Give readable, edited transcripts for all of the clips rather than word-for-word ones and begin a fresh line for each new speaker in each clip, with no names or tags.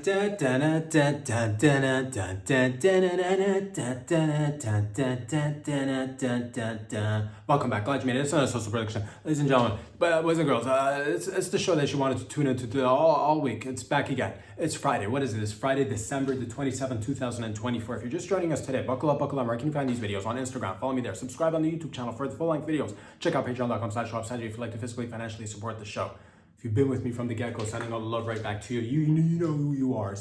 Welcome back, glad you made it. It's not a social production, ladies and gentlemen, boys and girls. It's the show that you wanted to tune into all week. It's back again. It's Friday. What is it? It's Friday, December the 27th, 2024. If you're just joining us today, buckle up. Where can you find these videos? On Instagram. Follow me there. Subscribe on the YouTube channel for the full-length videos. Check out patreon.com/shop if you'd like to physically, financially support the show. If you've been with me from the get-go, sending all the love right back to you. You know who you are.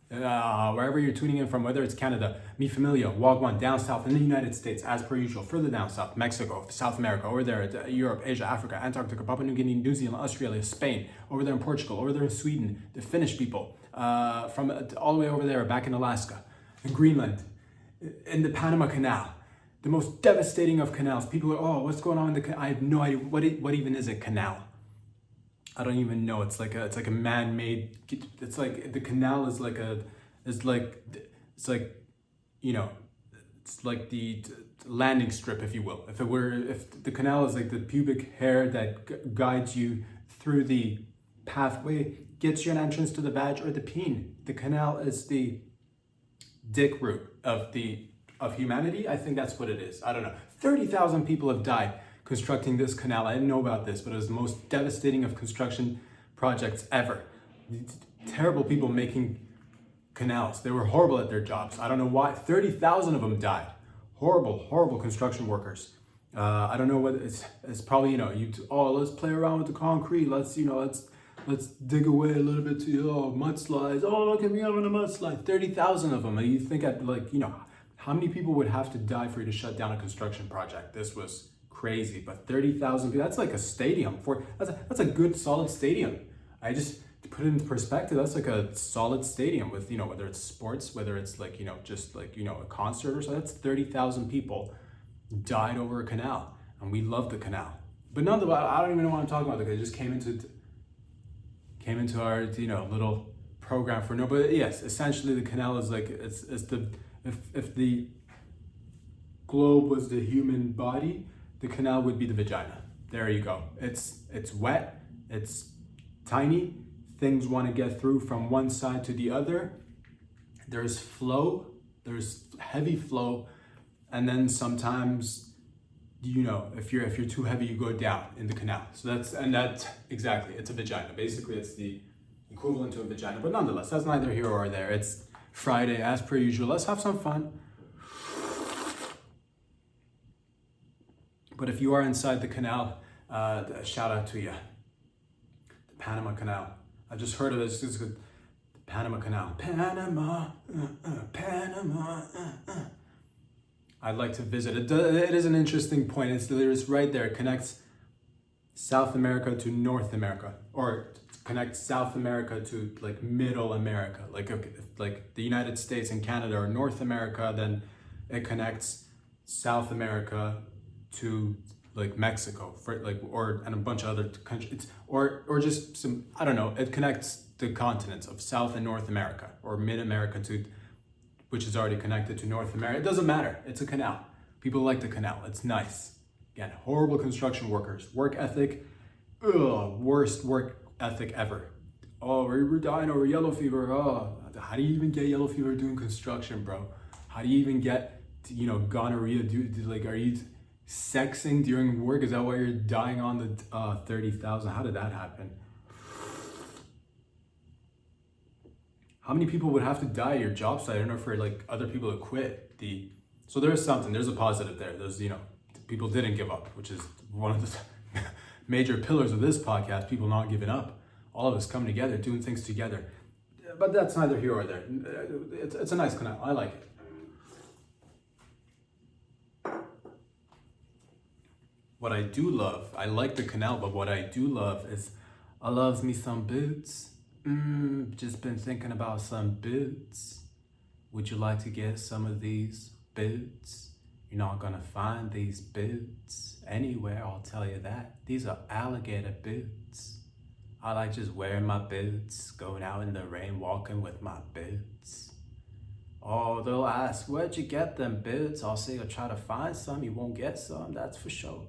Wherever you're tuning in from, whether it's Canada, Mi Familia, Wagwan, down south in the United States, as per usual, further down south, Mexico, South America, over there, Europe, Asia, Africa, Antarctica, Papua New Guinea, New Zealand, Australia, Spain, over there in Portugal, over there in Sweden, the Finnish people, from all the way over there, back in Alaska, in Greenland, in the Panama Canal, the most devastating of canals. People are, oh, what's going on in the canal? I have no idea, what even is a canal? I don't even know. It's like a man-made. It's like the canal is like the landing strip, if you will. If the canal is like the pubic hair that guides you through the pathway, gets you an entrance to the vag or the peen. The canal is the dick root of humanity. I think that's what it is. I don't know. 30,000 people have died constructing this canal. I didn't know about this, but it was the most devastating of construction projects ever. Terrible people making canals. They were horrible at their jobs. I don't know why. 30,000 of them died. Horrible construction workers. I don't know what it's probably, let's play around with the concrete. Let's dig away a little bit to, mudslides. Oh, look at me, I'm in a mudslide. 30,000 of them. And you think how many people would have to die for you to shut down a construction project? This was crazy, but 30,000 people, that's like a stadium. That's a good solid stadium. I just, to put it into perspective, that's like a solid stadium with, whether it's sports, whether it's a concert or so, that's 30,000 people died over a canal. And we love the canal. But nonetheless, I don't even know what I'm talking about because it just came into our, little program for no, but yes, essentially the canal is like, if the globe was the human body, the canal would be the vagina. There you go. It's wet, it's tiny, things want to get through from one side to the other. There's flow, there's heavy flow, and then sometimes, if you're too heavy, you go down in the canal. So that's exactly, it's a vagina. Basically, it's the equivalent to a vagina, but nonetheless, that's neither here or there. It's Friday, as per usual. Let's have some fun. But if you are inside the canal, shout out to you. The Panama Canal. I just heard of this. It's good. The Panama Canal. Panama. I'd like to visit it. It is an interesting point. It's right there. It connects South America to North America, or connects South America to like Middle America. Like the United States and Canada are North America, then it connects South America to like Mexico and a bunch of other countries, or just some, I don't know, it connects the continents of South and North America, or Mid-America which is already connected to North America. It doesn't matter, it's a canal. People like the canal, it's nice. Again, horrible construction workers, work ethic, worst work ethic ever. Oh, we're dying over yellow fever. Oh, how do you even get yellow fever doing construction, bro? How do you even get, gonorrhea? Are you sexing during work? Is that why you're dying on the 30,000? How did that happen? How many people would have to die at your job site? I don't know, for like other people to quit. So there's a positive there. There's, people didn't give up, which is one of the major pillars of this podcast, people not giving up. All of us coming together, doing things together. But that's neither here or there. It's a nice canal. I like it. What I do love, I like the canal, but what I do love is, I loves me some boots. Just been thinking about some boots. Would you like to get some of these boots? You're not gonna find these boots anywhere, I'll tell you that. These are alligator boots. I like just wearing my boots, going out in the rain, walking with my boots. Oh, they'll ask, where'd you get them boots? I'll say, you'll try to find some, you won't get some, that's for sure.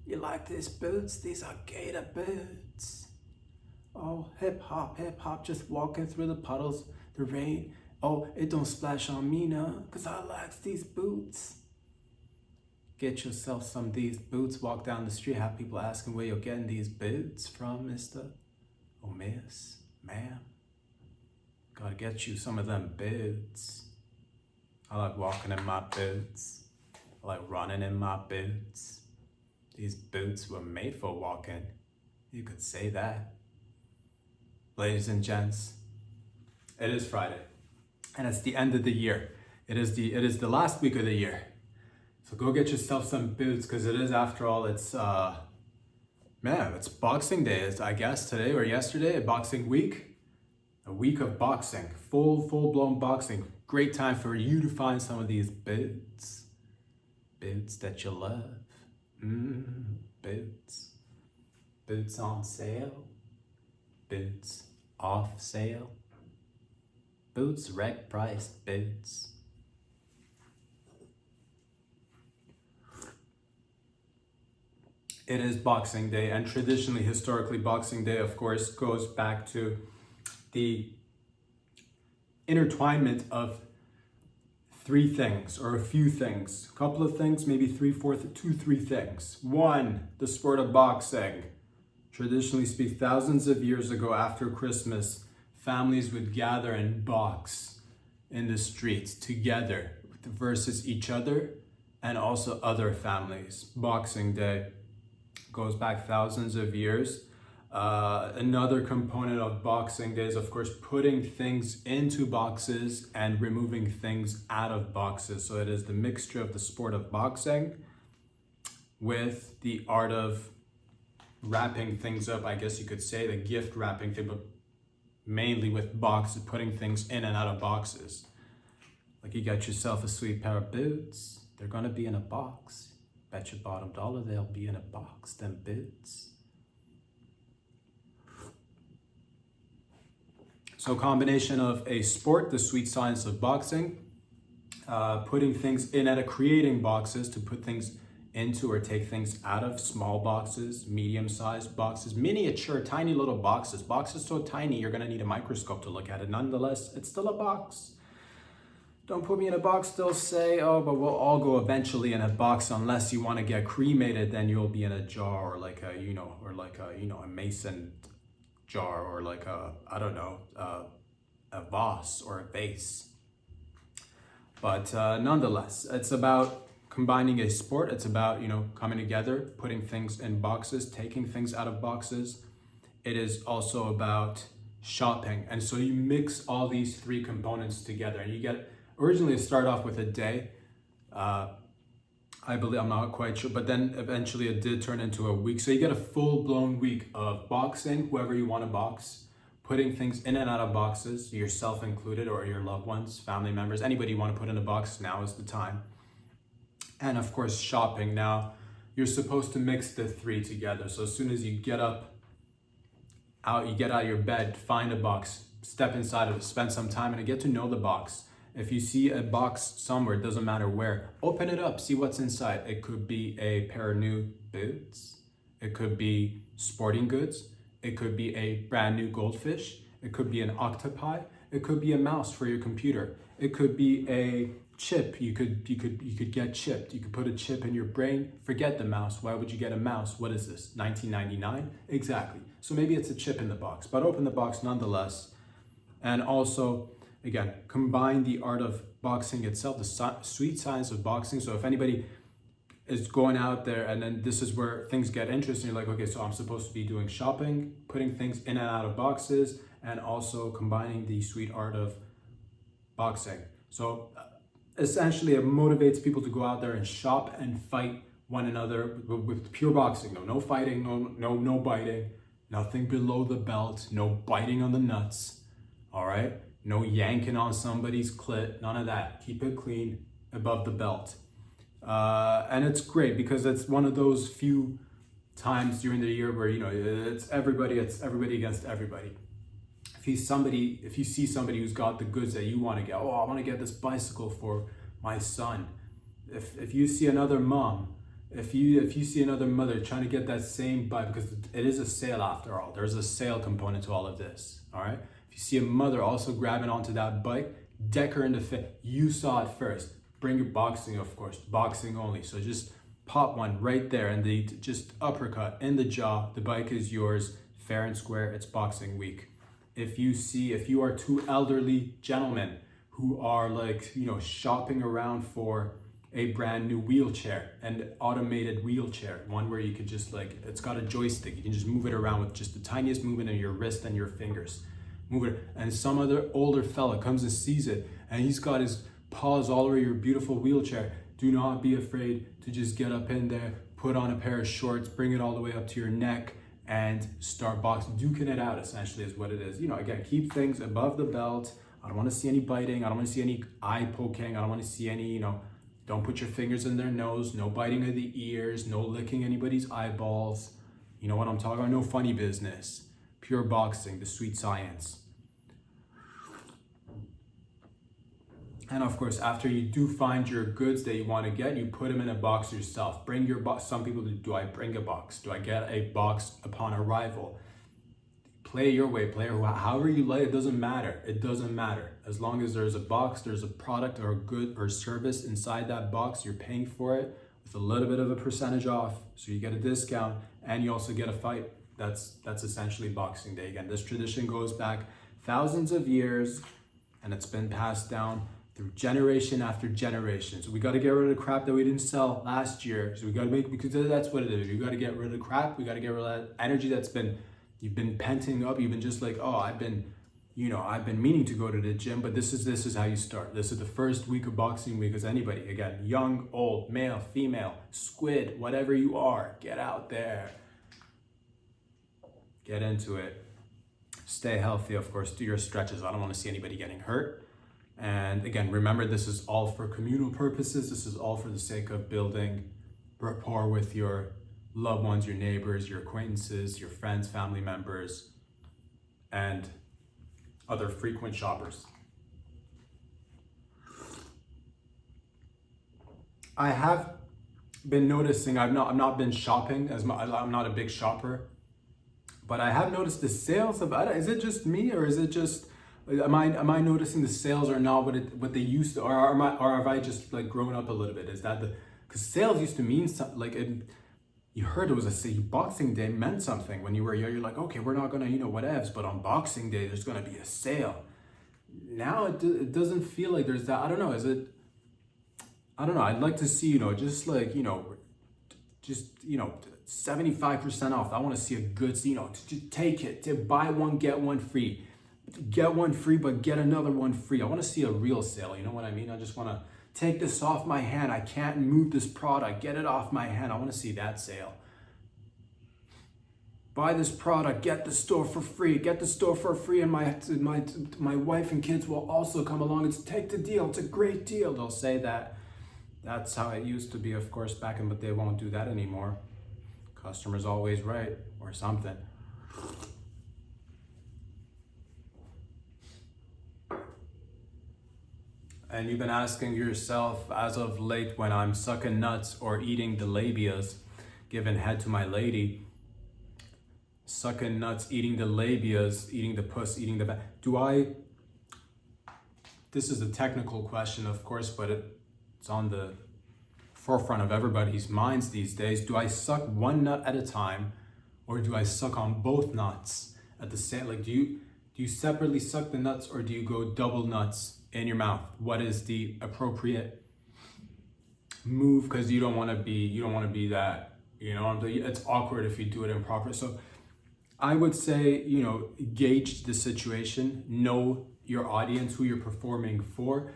You like these boots? These are gator boots. Oh, hip hop, just walking through the puddles, the rain. Oh, it don't splash on me now, 'cause I like these boots. Get yourself some of these boots, walk down the street, have people asking where you're getting these boots from, mister. Oh, miss, ma'am. Gotta get you some of them boots. I like walking in my boots. I like running in my boots. These boots were made for walking. You could say that. Ladies and gents, it is Friday, and it's the end of the year. It is the last week of the year. So go get yourself some boots, because it is, after all, it's Boxing Day, I guess, today or yesterday, Boxing Week. A week of boxing, full-blown boxing. Great time for you to find some of these boots. Boots that you love. Boots. Boots on sale. Boots off sale. Boots reg price boots. It is Boxing Day, and traditionally, historically, Boxing Day, of course, goes back to the intertwinement of three things, or a few things, a couple of things, maybe three things. One, the sport of boxing. Traditionally speak, thousands of years ago, after Christmas, families would gather and box in the streets together versus each other and also other families. Boxing Day goes back thousands of years. Another component of Boxing Day is, of course, putting things into boxes and removing things out of boxes. So it is the mixture of the sport of boxing with the art of wrapping things up, I guess you could say, the gift wrapping thing, but mainly with boxes, putting things in and out of boxes. Like, you got yourself a sweet pair of boots, they're gonna be in a box. Bet your bottom dollar they'll be in a box, them boots. So combination of a sport, the sweet science of boxing, putting things in and creating boxes to put things into or take things out of, small boxes, medium-sized boxes, miniature, tiny little boxes. Boxes so tiny you're gonna need a microscope to look at it. Nonetheless, it's still a box. Don't put me in a box, they'll say, oh, but we'll all go eventually in a box unless you want to get cremated, then you'll be in a jar, or like a, a mason jar, or like a, a vase or a vase. But nonetheless, it's about combining a sport. It's about, coming together, putting things in boxes, taking things out of boxes. It is also about shopping. And so you mix all these three components together, and you get, originally it started off with a day. I believe, I'm not quite sure, but then eventually it did turn into a week. So you get a full-blown week of boxing, whoever you want to box, putting things in and out of boxes, yourself included, or your loved ones, family members, anybody you want to put in a box, now is the time. And of course, shopping. Now, you're supposed to mix the three together. So as soon as you get out of your bed, find a box, step inside of it, spend some time and get to know the box. If you see a box somewhere, it doesn't matter where, open it up, see what's inside. It could be a pair of new boots. It could be sporting goods. It could be a brand new goldfish. It could be an octopi. It could be a mouse for your computer. It could be a chip. You could get chipped. You could put a chip in your brain. Forget the mouse. Why would you get a mouse? What is this, 1999? Exactly. So maybe it's a chip in the box, but open the box nonetheless. And also, again, combine the art of boxing itself, the sweet science of boxing. So if anybody is going out there and then this is where things get interesting, you're like, okay, so I'm supposed to be doing shopping, putting things in and out of boxes, and also combining the sweet art of boxing. So essentially it motivates people to go out there and shop and fight one another with pure boxing. No fighting, no biting, nothing below the belt, no biting on the nuts, all right? No yanking on somebody's clit, none of that. Keep it clean above the belt. And it's great because it's one of those few times during the year where, it's everybody against everybody. If you see somebody who's got the goods that you want to get, I want to get this bicycle for my son. If you see another mom if you see another mother trying to get that same bike, because it is a sale after all, there's a sale component to all of this, all right? If you see a mother also grabbing onto that bike, deck her in the face. You saw it first. Bring your boxing, of course, boxing only. So just pop one right there and they just uppercut in the jaw. The bike is yours, fair and square. It's boxing week. If you are two elderly gentlemen who are like, shopping around for a brand new wheelchair, an automated wheelchair, one where you could just it's got a joystick. You can just move it around with just the tiniest movement of your wrist and your fingers. Move it. And some other older fella comes and sees it and he's got his paws all over your beautiful wheelchair. Do not be afraid to just get up in there, put on a pair of shorts, bring it all the way up to your neck and start boxing. Duking it out essentially is what it is. Again, keep things above the belt. I don't want to see any biting. I don't want to see any eye poking. I don't want to see any, don't put your fingers in their nose. No biting of the ears. No licking anybody's eyeballs. You know what I'm talking about? No funny business. Pure boxing, the sweet science. And of course, after you do find your goods that you want to get, you put them in a box yourself. Bring your box. Some people do I bring a box? Do I get a box upon arrival? Play your way, however you like. It doesn't matter. It doesn't matter. As long as there's a box, there's a product or a good or service inside that box, you're paying for it with a little bit of a percentage off. So you get a discount and you also get a fight. That's essentially Boxing Day. Again, this tradition goes back thousands of years and it's been passed down through generation after generation. So we got to get rid of the crap that we didn't sell last year. So we got to because that's what it is. You got to get rid of the crap. We got to get rid of that energy you've been penting up. You've been just like, oh, I've been meaning to go to the gym, but this is how you start. This is the first week of Boxing Week as anybody. Again, young, old, male, female, squid, whatever you are, get out there. Get into it. Stay healthy, of course. Do your stretches. I don't want to see anybody getting hurt. And again, remember, this is all for communal purposes. This is all for the sake of building rapport with your loved ones, your neighbors, your acquaintances, your friends, family members, and other frequent shoppers. I have been noticing, I've not been shopping as much. I'm not a big shopper, but I have noticed the sales of, is it just me or is it just, am I noticing the sales are not what they used to, or have I just grown up a little bit? Is that because sales used to mean something, you heard it was Boxing Day meant something when you were young. You're like, okay, we're not gonna, whatevs, but on Boxing Day there's gonna be a sale. Now it doesn't feel like there's that. I don't know. Is it? I don't know. I'd like to see, just 75% off. I want to see a good, to take it, to buy one, get one free. Get one free, but get another one free. I want to see a real sale. You know what I mean? I just want to take this off my hand. I can't move this product. Get it off my hand. I want to see that sale. Buy this product. Get the store for free. Get the store for free, and my wife and kids will also come along and take the deal. It's a great deal. They'll say that. That's how it used to be, of course, back in, but they won't do that anymore. Customer's always right, or something. And you've been asking yourself as of late when I'm sucking nuts or eating the labias, giving head to my lady, sucking nuts, eating the labias, eating the puss, eating the this is a technical question, of course, but it's on the forefront of everybody's minds these days. Do I suck one nut at a time, or do I suck on both nuts at the same? Do you separately suck the nuts, or do you go double nuts in your mouth? What is the appropriate move? Because you don't want to be that. It's awkward if you do it improper. So I would say, gauge the situation, know your audience, who you're performing for.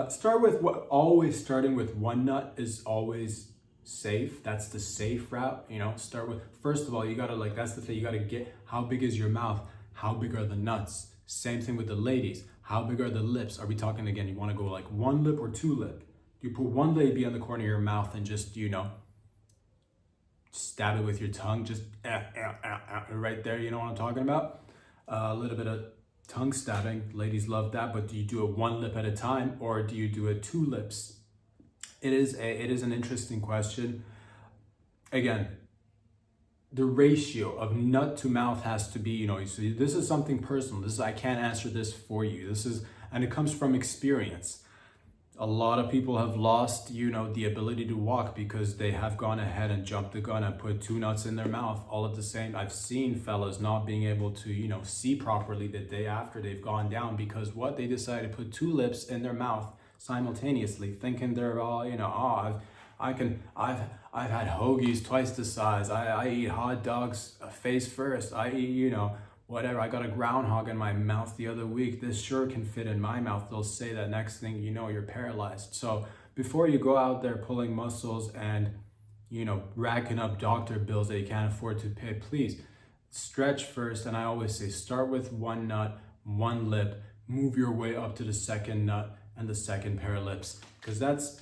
Starting with one nut is always safe. That's the safe route. Start with, first of all, you gotta that's the thing. You gotta get, how big is your mouth? How big are the nuts? Same thing with the ladies. How big are the lips? Are we talking again? You want to go one lip or two lip? You put one labia in the corner of your mouth and just stab it with your tongue, just right there. You know what I'm talking about? A little bit of tongue stabbing. Ladies love that. But do you do it one lip at a time, or do you do it two lips? It is an interesting question. again, the ratio of nut to mouth has to be, you know, so this is something personal. This is, I can't answer this for you. This is, and it comes from experience. A lot of people have lost, you know, the ability to walk because they have gone ahead and jumped the gun and put 2 nuts in their mouth all at the same. I've seen fellas not being able to, you know, see properly the day after they've gone down because what they decided to put 2 lips in their mouth simultaneously, thinking they're all, you know, oh, I've had hoagies twice the size. I eat hot dogs face first. I eat, you know, whatever. I got a groundhog in my mouth the other week. This sure can fit in my mouth. They'll say that, next thing you know, you're paralyzed. So before you go out there pulling muscles and, you know, racking up doctor bills that you can't afford to pay, please stretch first. And I always say, start with 1 nut, 1 lip, move your way up to the 2nd nut and the 2nd pair of lips. Because that's,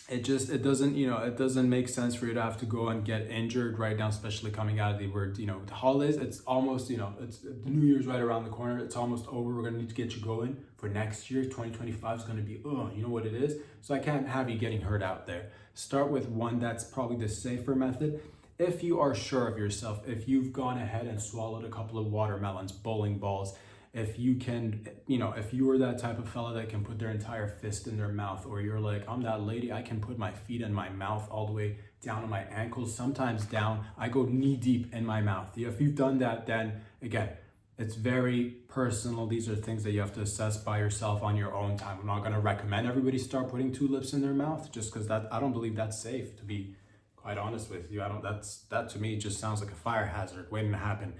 it doesn't, you know, it doesn't make sense for you to have to go and get injured right now, especially coming out of the word, you know, the holidays. It's almost, you know, it's the New Year's right around the corner. It's almost over. We're going to need to get you going for next year. 2025 is going to be, you know what it is. So I can't have you getting hurt out there. Start with 1. That's probably the safer method. If you are sure of yourself, if you've gone ahead and swallowed a couple of watermelons, bowling balls, if you can, you know, if you are that type of fella that can put their entire fist in their mouth, or you're like, I'm that lady, I can put my feet in my mouth all the way down to my ankles, sometimes down, I go knee deep in my mouth. If you've done that, then again, it's very personal. These are things that you have to assess by yourself on your own time. I'm not going to recommend everybody start putting 2 lips in their mouth just because I don't believe that's safe, to be quite honest with you. That to me just sounds like a fire hazard waiting to happen.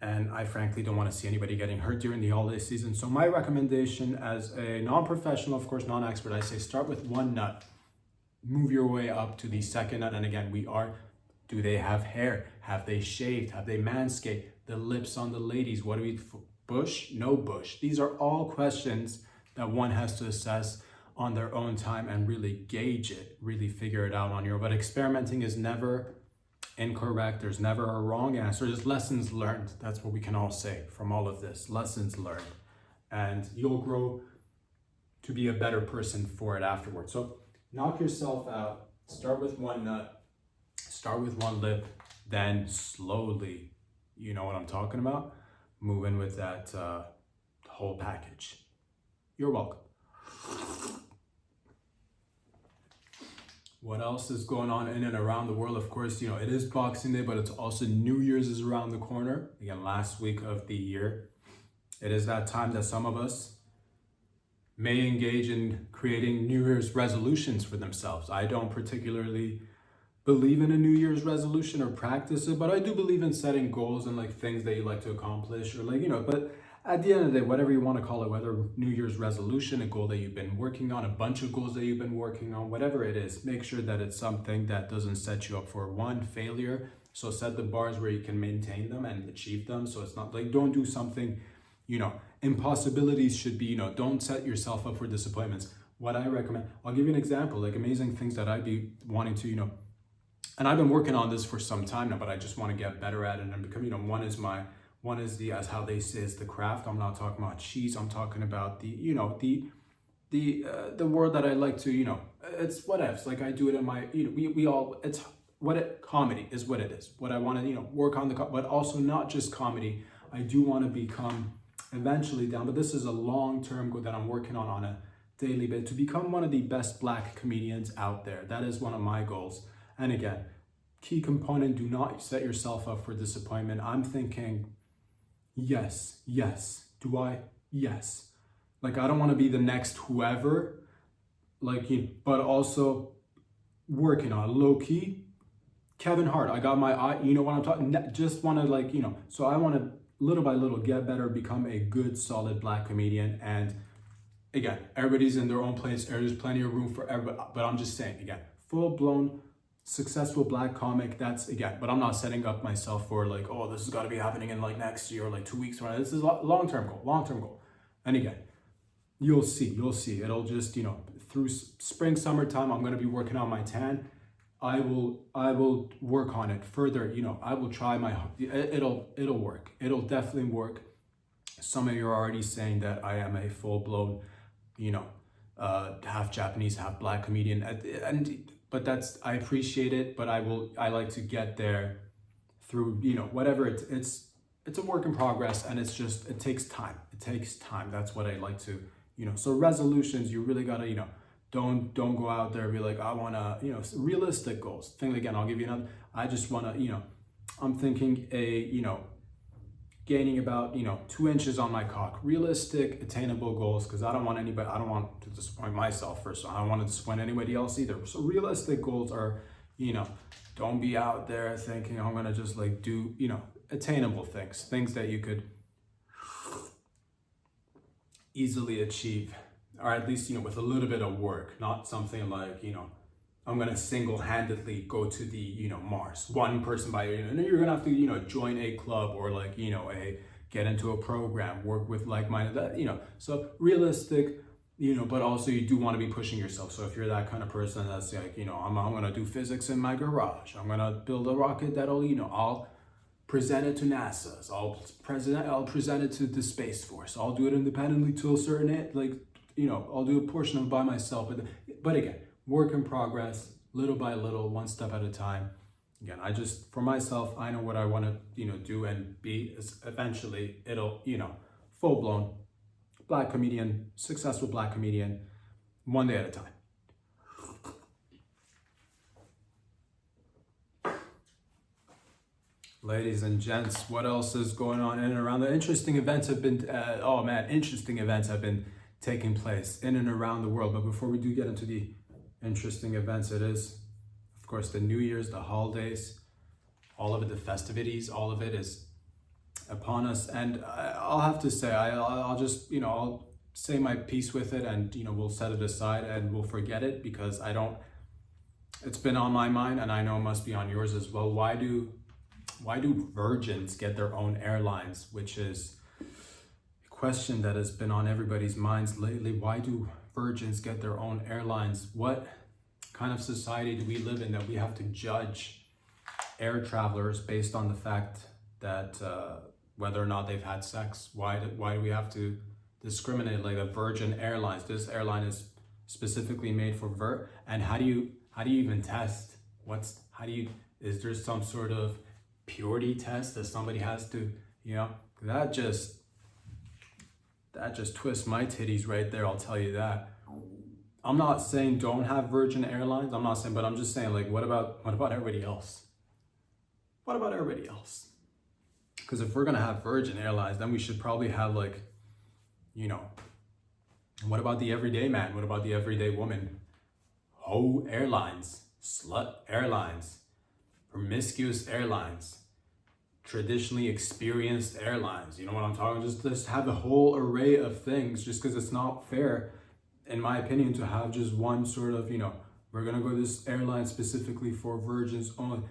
And I frankly don't want to see anybody getting hurt during the holiday season. So my recommendation as a non-professional, of course, non-expert, I say start with 1 nut, move your way up to the 2nd nut. And again, do they have hair? Have they shaved? Have they manscaped? The lips on the ladies, what do we, bush? No bush. These are all questions that one has to assess on their own time and really gauge it, really figure it out on your own. But experimenting is never incorrect. There's never a wrong answer. There's lessons learned. That's what we can all say from all of this. Lessons learned. And you'll grow to be a better person for it afterwards. So knock yourself out. Start with 1 nut. Start with 1 lip. Then slowly, you know what I'm talking about? Move in with that whole package. You're welcome. What else is going on in and around the world? Of course, you know, it is Boxing Day, but it's also New Year's is around the corner. Again, last week of the year. It is that time that some of us may engage in creating New Year's resolutions for themselves. I don't particularly believe in a New Year's resolution or practice it, but I do believe in setting goals and like things that you like to accomplish, or like, you know, but at the end of the day, whatever you want to call it, whether New Year's resolution, a goal that you've been working on, a bunch of goals that you've been working on, whatever it is, make sure that it's something that doesn't set you up for failure. So set the bars where you can maintain them and achieve them. So it's not like, don't do something, you know, impossibilities should be, you know, don't set yourself up for disappointments. What I recommend, I'll give you an example, like amazing things that I'd be wanting to, you know, and I've been working on this for some time now, but I just want to get better at it and become, you know, one is the, as how they say, is the craft. I'm not talking about cheese. I'm talking about the, you know, the word that I like to, you know, it's whatever. It's like I do it in my, you know, we all, it's what it, comedy is what it is. What I want to, you know, work on but also not just comedy. I do want to become eventually down, but this is a long-term goal that I'm working on a daily basis, to become one of the best Black comedians out there. That is one of my goals. And again, key component, do not set yourself up for disappointment. I'm thinking, yes. Do I? Yes. Like, I don't want to be the next whoever, like, you, but also working on low key. Kevin Hart, I got my eye, you know what I'm talking, just want to, like, you know, so I want to little by little get better, become a good, solid Black comedian. And again, everybody's in their own place. There's plenty of room for everybody, but I'm just saying, again, full-blown successful Black comic, that's, again, but I'm not setting up myself for like, oh, this has got to be happening in like next year or like 2 weeks from now. This is a long-term goal. And again, you'll see, it'll just, you know, through spring, summertime, I'm going to be working on my tan. I will work on it further. You know, I will try it'll work. It'll definitely work. Some of you are already saying that I am a full-blown, you know, half Japanese, half Black comedian. And but I appreciate it, but I like to get there through, whatever it's a work in progress, and it takes time. It takes time. That's what I like to, so resolutions, you really gotta, don't go out there and be like, I wanna, realistic goals. Think again, I'll give you another, I just wanna, I'm thinking gaining about 2 inches on my cock. Realistic, attainable goals, because I don't want to disappoint myself first. So I don't want to disappoint anybody else either. So realistic goals are, don't be out there thinking I'm gonna just like do, attainable things that you could easily achieve, or at least with a little bit of work, not something like I'm gonna single-handedly go to the Mars. One person by and then you're gonna have to join a club, or like get into a program, work with like-minded, that so realistic, but also you do want to be pushing yourself. So if you're that kind of person that's like I'm gonna do physics in my garage, I'm gonna build a rocket that'll I'll present it to NASA, so I'll present it to the Space Force, I'll do it independently to a certain I'll do a portion of it by myself, but again, work in progress, little by little, one step at a time. Again, for myself, I know what I want to, do and be. Eventually, it'll, full-blown black comedian, successful black comedian, one day at a time. Ladies and gents, what else is going on in and around? The interesting events have been, interesting events have been taking place in and around the world. But before we do get into the interesting events, it is, of course, the New Year's, the holidays, all of it, the festivities, all of it is upon us. And I'll have to say, I'll just, I'll say my piece with it, and, we'll set it aside and we'll forget it, because it's been on my mind, and I know it must be on yours as well. Why do virgins get their own airlines, which is a question that has been on everybody's minds lately. Why do virgins get their own airlines? What kind of society do we live in that we have to judge air travelers based on the fact that whether or not they've had sex? Why do we have to discriminate like a Virgin Airlines? This airline is specifically made for and how do you even test? Is there some sort of purity test that somebody has to, that just twists my titties right there, I'll tell you that. I'm not saying don't have Virgin Airlines, but I'm just saying, like, what about everybody else? What about everybody else? Because if we're gonna have Virgin Airlines, then we should probably have, like, what about the everyday man? What about the everyday woman? Hoe airlines, slut airlines, promiscuous airlines, traditionally experienced airlines. You know what I'm talking? Just have a whole array of things, just because it's not fair, in my opinion, to have just one sort of, we're gonna go to this airline specifically for virgins only.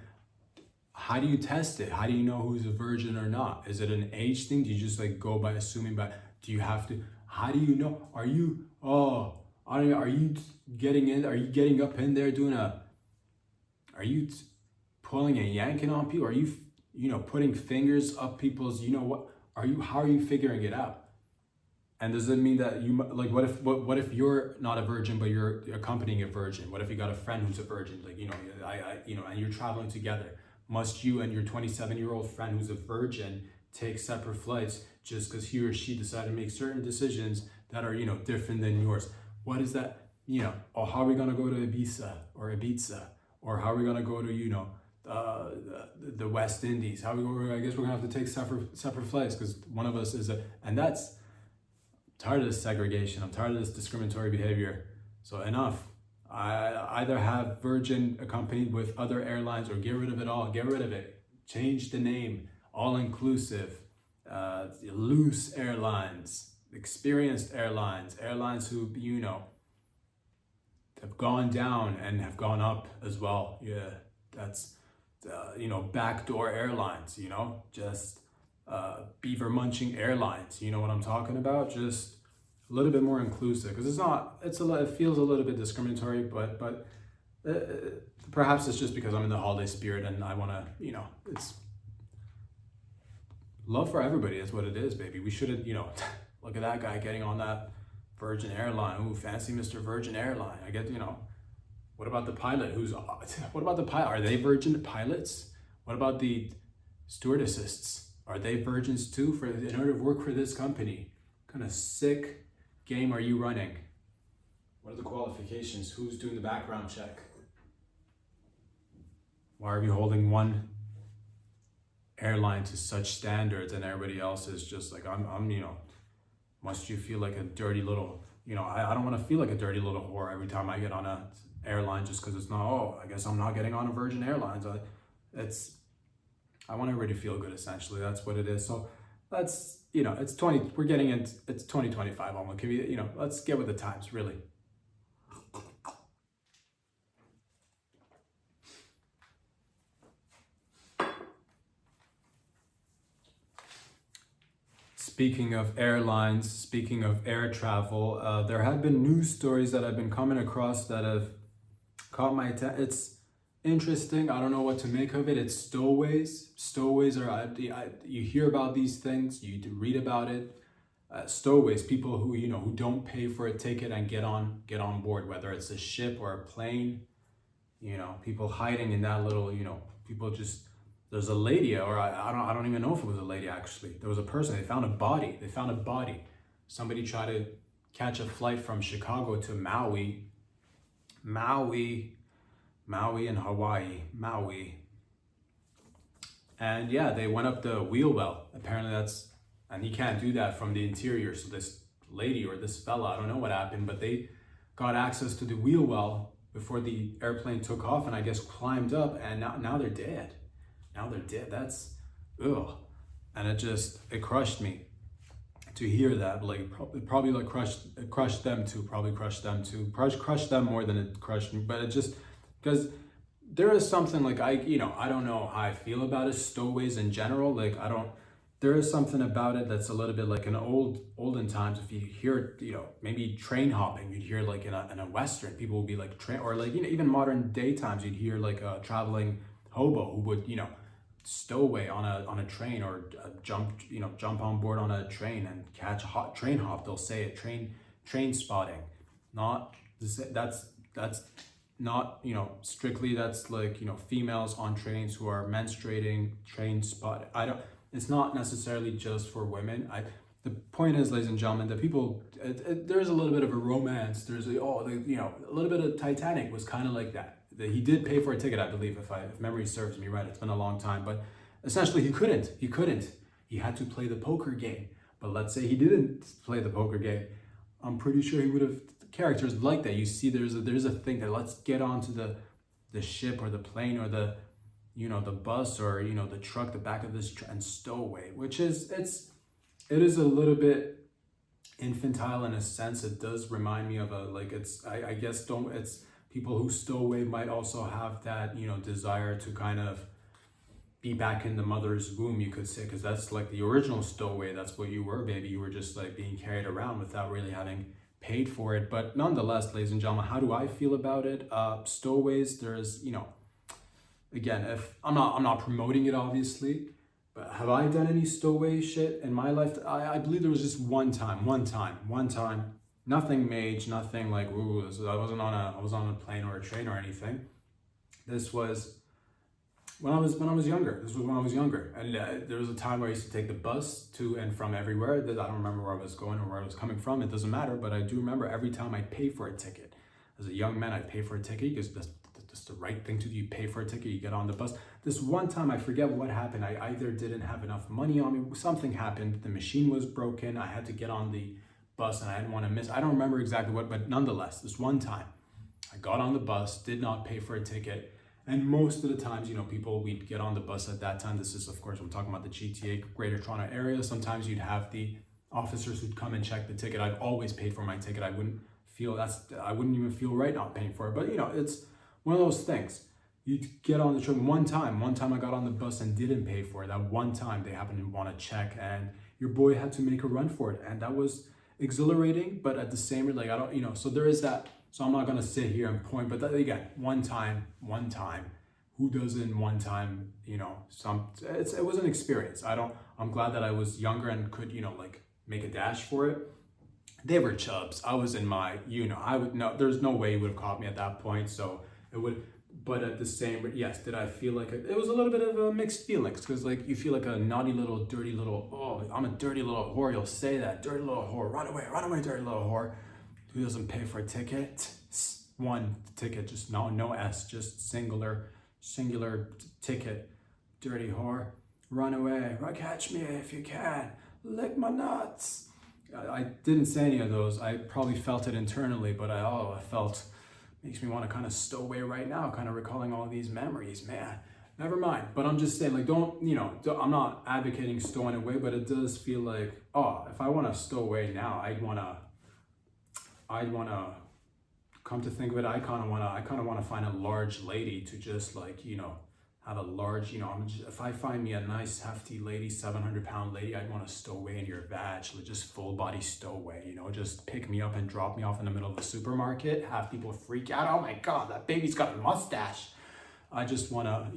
How do you test it? How do you know who's a virgin or not? Is it an age thing? Do you just like go by assuming, do you have to, how do you know? Are you getting in? Are you getting up in there doing are you pulling and yanking on people? Are you, putting fingers up people's, how are you figuring it out? And does it mean that like, what if you're not a virgin, but you're accompanying a virgin? What if you got a friend who's a virgin? Like, and you're traveling together. Must you and your 27-year-old friend who's a virgin take separate flights just because he or she decided to make certain decisions that are, different than yours? What is that, how are we going to go to Ibiza? Or how are we going to go to, the West Indies? I guess we're going to have to take separate flights because one of us is and I'm tired of this segregation. I'm tired of this discriminatory behavior. So enough. I either have Virgin accompanied with other airlines, or get rid of it all. Get rid of it. Change the name. All-inclusive. Loose airlines. Experienced airlines. Airlines who, have gone down and have gone up as well. Yeah, that's, backdoor airlines, just beaver munching airlines. You know what I'm talking about? Just a little bit more inclusive, because it feels a little bit discriminatory, but perhaps it's just because I'm in the holiday spirit and I want to, it's love for everybody is what it is, baby. We shouldn't, look at that guy getting on that Virgin Airline. Ooh, fancy Mr. Virgin Airline. I get, What about the pilot? What about the pilot? Are they virgin pilots? What about the stewardesses? Are they virgins too in order to work for this company? What kind of sick game are you running? What are the qualifications? Who's doing the background check? Why are you holding one airline to such standards and everybody else is just like, I'm must you feel like a dirty little, I don't want to feel like a dirty little whore every time I get on a airline just because it's not, I guess I'm not getting on a Virgin Airlines. I want everybody to feel good, essentially. That's what it is. So that's, it's 2025 almost. Let's get with the times, really. Speaking of airlines, speaking of air travel, there have been news stories that I've been coming across that have caught my attention. It's interesting. I don't know what to make of it. It's stowaways. Stowaways are, you hear about these things, you read about it. Stowaways, people who, who don't pay for a ticket and get on board, whether it's a ship or a plane, people hiding in that little, people just, there's a lady, or I don't even know if it was a lady actually. There was a person, they found a body. Somebody tried to catch a flight from Chicago to Maui in Hawaii, And yeah, they went up the wheel well. Apparently and he can't do that from the interior. So this lady or this fella, I don't know what happened, but they got access to the wheel well before the airplane took off and I guess climbed up and now they're dead. That's, ugh. And it crushed me to hear that. Like probably like crushed them too, crushed them more than it crushed me. But it just, because there is something like, I don't know how I feel about it, stowaways in general. There is something about it that's a little bit like in olden times. If you hear, maybe train hopping, you'd hear like in a Western, people would be like or like, even modern day times, you'd hear like a traveling hobo who would, stowaway on a train or jump on board on a train and catch a hot train hop. They'll say it, train spotting. That's not, strictly, that's like, females on trains who are menstruating, train spot. It's not necessarily just for women. The point is, ladies and gentlemen, that people, there's a little bit of a romance. There's a little bit of Titanic was kind of like that. He did pay for a ticket, I believe, if memory serves me right. It's been a long time, but essentially he couldn't. He had to play the poker game. But let's say he didn't play the poker game. I'm pretty sure he would have characters like that. You see, there's a thing that let's get onto the ship or the plane or the bus or the truck, the back of this and stowaway, which is it is a little bit infantile in a sense. It does remind me of I guess people who stow away might also have that, desire to kind of be back in the mother's womb, you could say, because that's like the original stowaway. That's what you were, baby. You were just like being carried around without really having paid for it. But nonetheless, ladies and gentlemen, how do I feel about it? Stowaways, there's, again, if I'm not promoting it, obviously, but have I done any stowaway shit in my life? I believe there was just one time. Nothing major, nothing like, ooh, I was on a plane or a train or anything. This was when I was younger. And there was a time where I used to take the bus to and from everywhere. I don't remember where I was going or where I was coming from. It doesn't matter, but I do remember every time I'd pay for a ticket. As a young man, I'd pay for a ticket because that's the right thing to do. You pay for a ticket, you get on the bus. This one time, I forget what happened. I either didn't have enough money on me, something happened, the machine was broken, I had to get on the bus and I didn't want to miss. I don't remember exactly what, but nonetheless, this one time I got on the bus, did not pay for a ticket. And most of the times, people, we'd get on the bus at that time. This is, of course, I'm talking about the GTA, Greater Toronto area. Sometimes you'd have the officers who'd come and check the ticket. I've always paid for my ticket. I wouldn't even feel right not paying for it. But it's one of those things. You get on the train one time I got on the bus and didn't pay for it. That one time they happened to want to check and your boy had to make a run for it. And that was exhilarating, but at the same, I don't, so there is that. So I'm not going to sit here and point, but again, one time, who doesn't one time, it was an experience. I'm glad that I was younger and could, make a dash for it. They were chubs. I was in my, I would know, there's no way you would have caught me at that point. So it would, but at the same, yes, did I feel like it was a little bit of a mixed feelings, because like you feel like a naughty little, dirty little, oh, I'm a dirty little whore. You'll say that, dirty little whore, run away, dirty little whore. Who doesn't pay for a ticket? One ticket, just no S, just singular ticket. Dirty whore, run away, catch me if you can, lick my nuts. I didn't say any of those. I probably felt it internally, but I felt, makes me want to kind of stow away right now, kind of recalling all these memories, man. Never mind. But I'm just saying, like, I'm not advocating stowing away, but it does feel like, oh, if I want to stow away now, I'd want to, come to think of it, I kind of want to find a large lady to just like, have a large, if I find me a nice hefty lady, 700-pound lady, I'd want to stow away in your vag, like just full body stowaway, just pick me up and drop me off in the middle of the supermarket, have people freak out, oh my God, that baby's got a mustache. I just want to,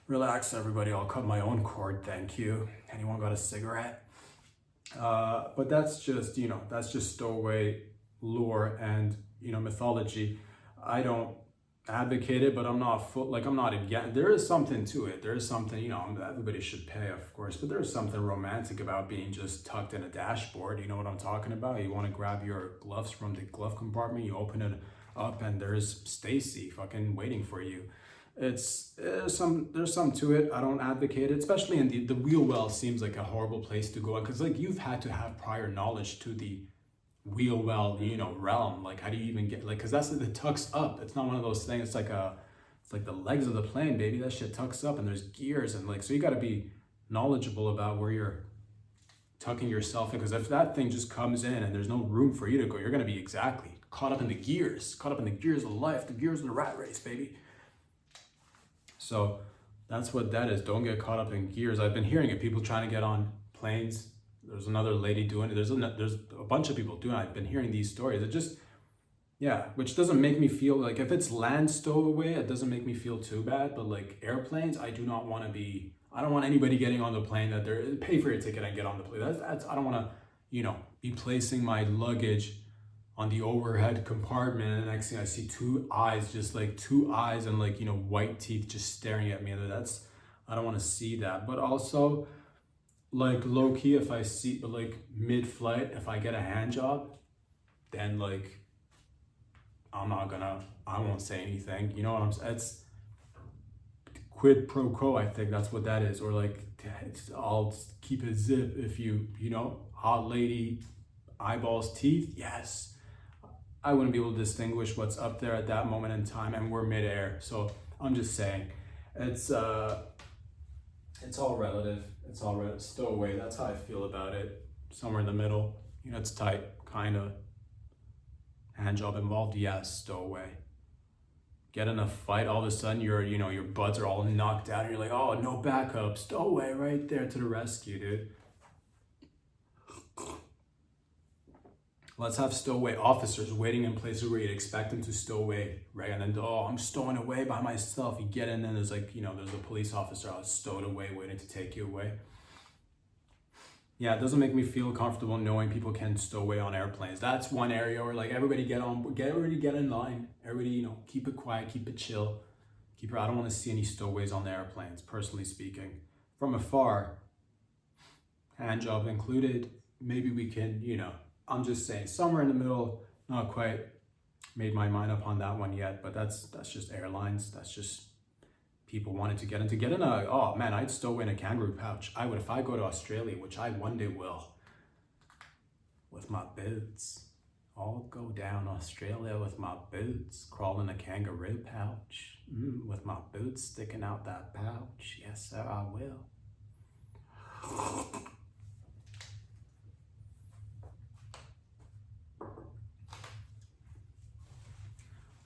relax everybody, I'll cut my own cord, thank you. Anyone got a cigarette? But that's just stowaway lore and, mythology. I don't advocate it, but I'm not against. There is something to it. There is something, everybody should pay, of course, but there's something romantic about being just tucked in a dashboard. You know what I'm talking about? You want to grab your gloves from the glove compartment, you open it up, and there's Stacy fucking waiting for you. There's some to it. I don't advocate it, especially in the wheel well seems like a horrible place to go in, because like you've had to have prior knowledge to the wheel well, realm. Like how do you even get, like, because that's like, it tucks up. It's not one of those things. It's like the legs of the plane, baby. That shit tucks up and there's gears, and like, so you got to be knowledgeable about where you're tucking yourself in, because if that thing just comes in and there's no room for you to go, you're going to be exactly caught up in the gears of life, the gears of the rat race, baby. So that's what that is. Don't get caught up in gears. I've been hearing it, people trying to get on planes. There's another lady doing it. There's a bunch of people doing it. I've been hearing these stories. It just, which doesn't make me feel like, if it's land stowaway, it doesn't make me feel too bad. But like airplanes, I don't want anybody getting on the plane that they're, pay for your ticket and get on the plane. I don't want to, be placing my luggage on the overhead compartment, and the next thing I see two eyes and like, white teeth just staring at me. I don't want to see that. But also, like low key, if I see, but like mid-flight, if I get a hand job, then like I won't say anything. You know what I'm saying? It's quid pro quo. I think that's what that is. Or like, I'll keep it zip if hot lady, eyeballs, teeth. Yes, I wouldn't be able to distinguish what's up there at that moment in time, and we're midair. So I'm just saying, it's all relative. It's all right. Stowaway. That's how I feel about it. Somewhere in the middle. It's tight, kind of. Hand job involved. Yes, stowaway. Get in a fight. All of a sudden, your buds are all knocked out, and you're like, oh, no backup. Stowaway right there to the rescue, dude. Let's have stowaway officers waiting in places where you'd expect them to stow away, right? And then, oh, I'm stowing away by myself. You get in, and there's like, there's a police officer stowed away waiting to take you away. Yeah, it doesn't make me feel comfortable knowing people can stow away on airplanes. That's one area where like everybody get in line. Everybody, keep it quiet, keep it chill. I don't want to see any stowaways on the airplanes, personally speaking. From afar, hand job included, maybe we can, I'm just saying, somewhere in the middle, not quite made my mind up on that one yet, but that's just airlines. That's just people wanted to get in oh man, I'd stow in a kangaroo pouch. I would, if I go to Australia, which I one day will, with my boots. I'll go down Australia with my boots, crawl in a kangaroo pouch, with my boots sticking out that pouch. Yes, sir, I will.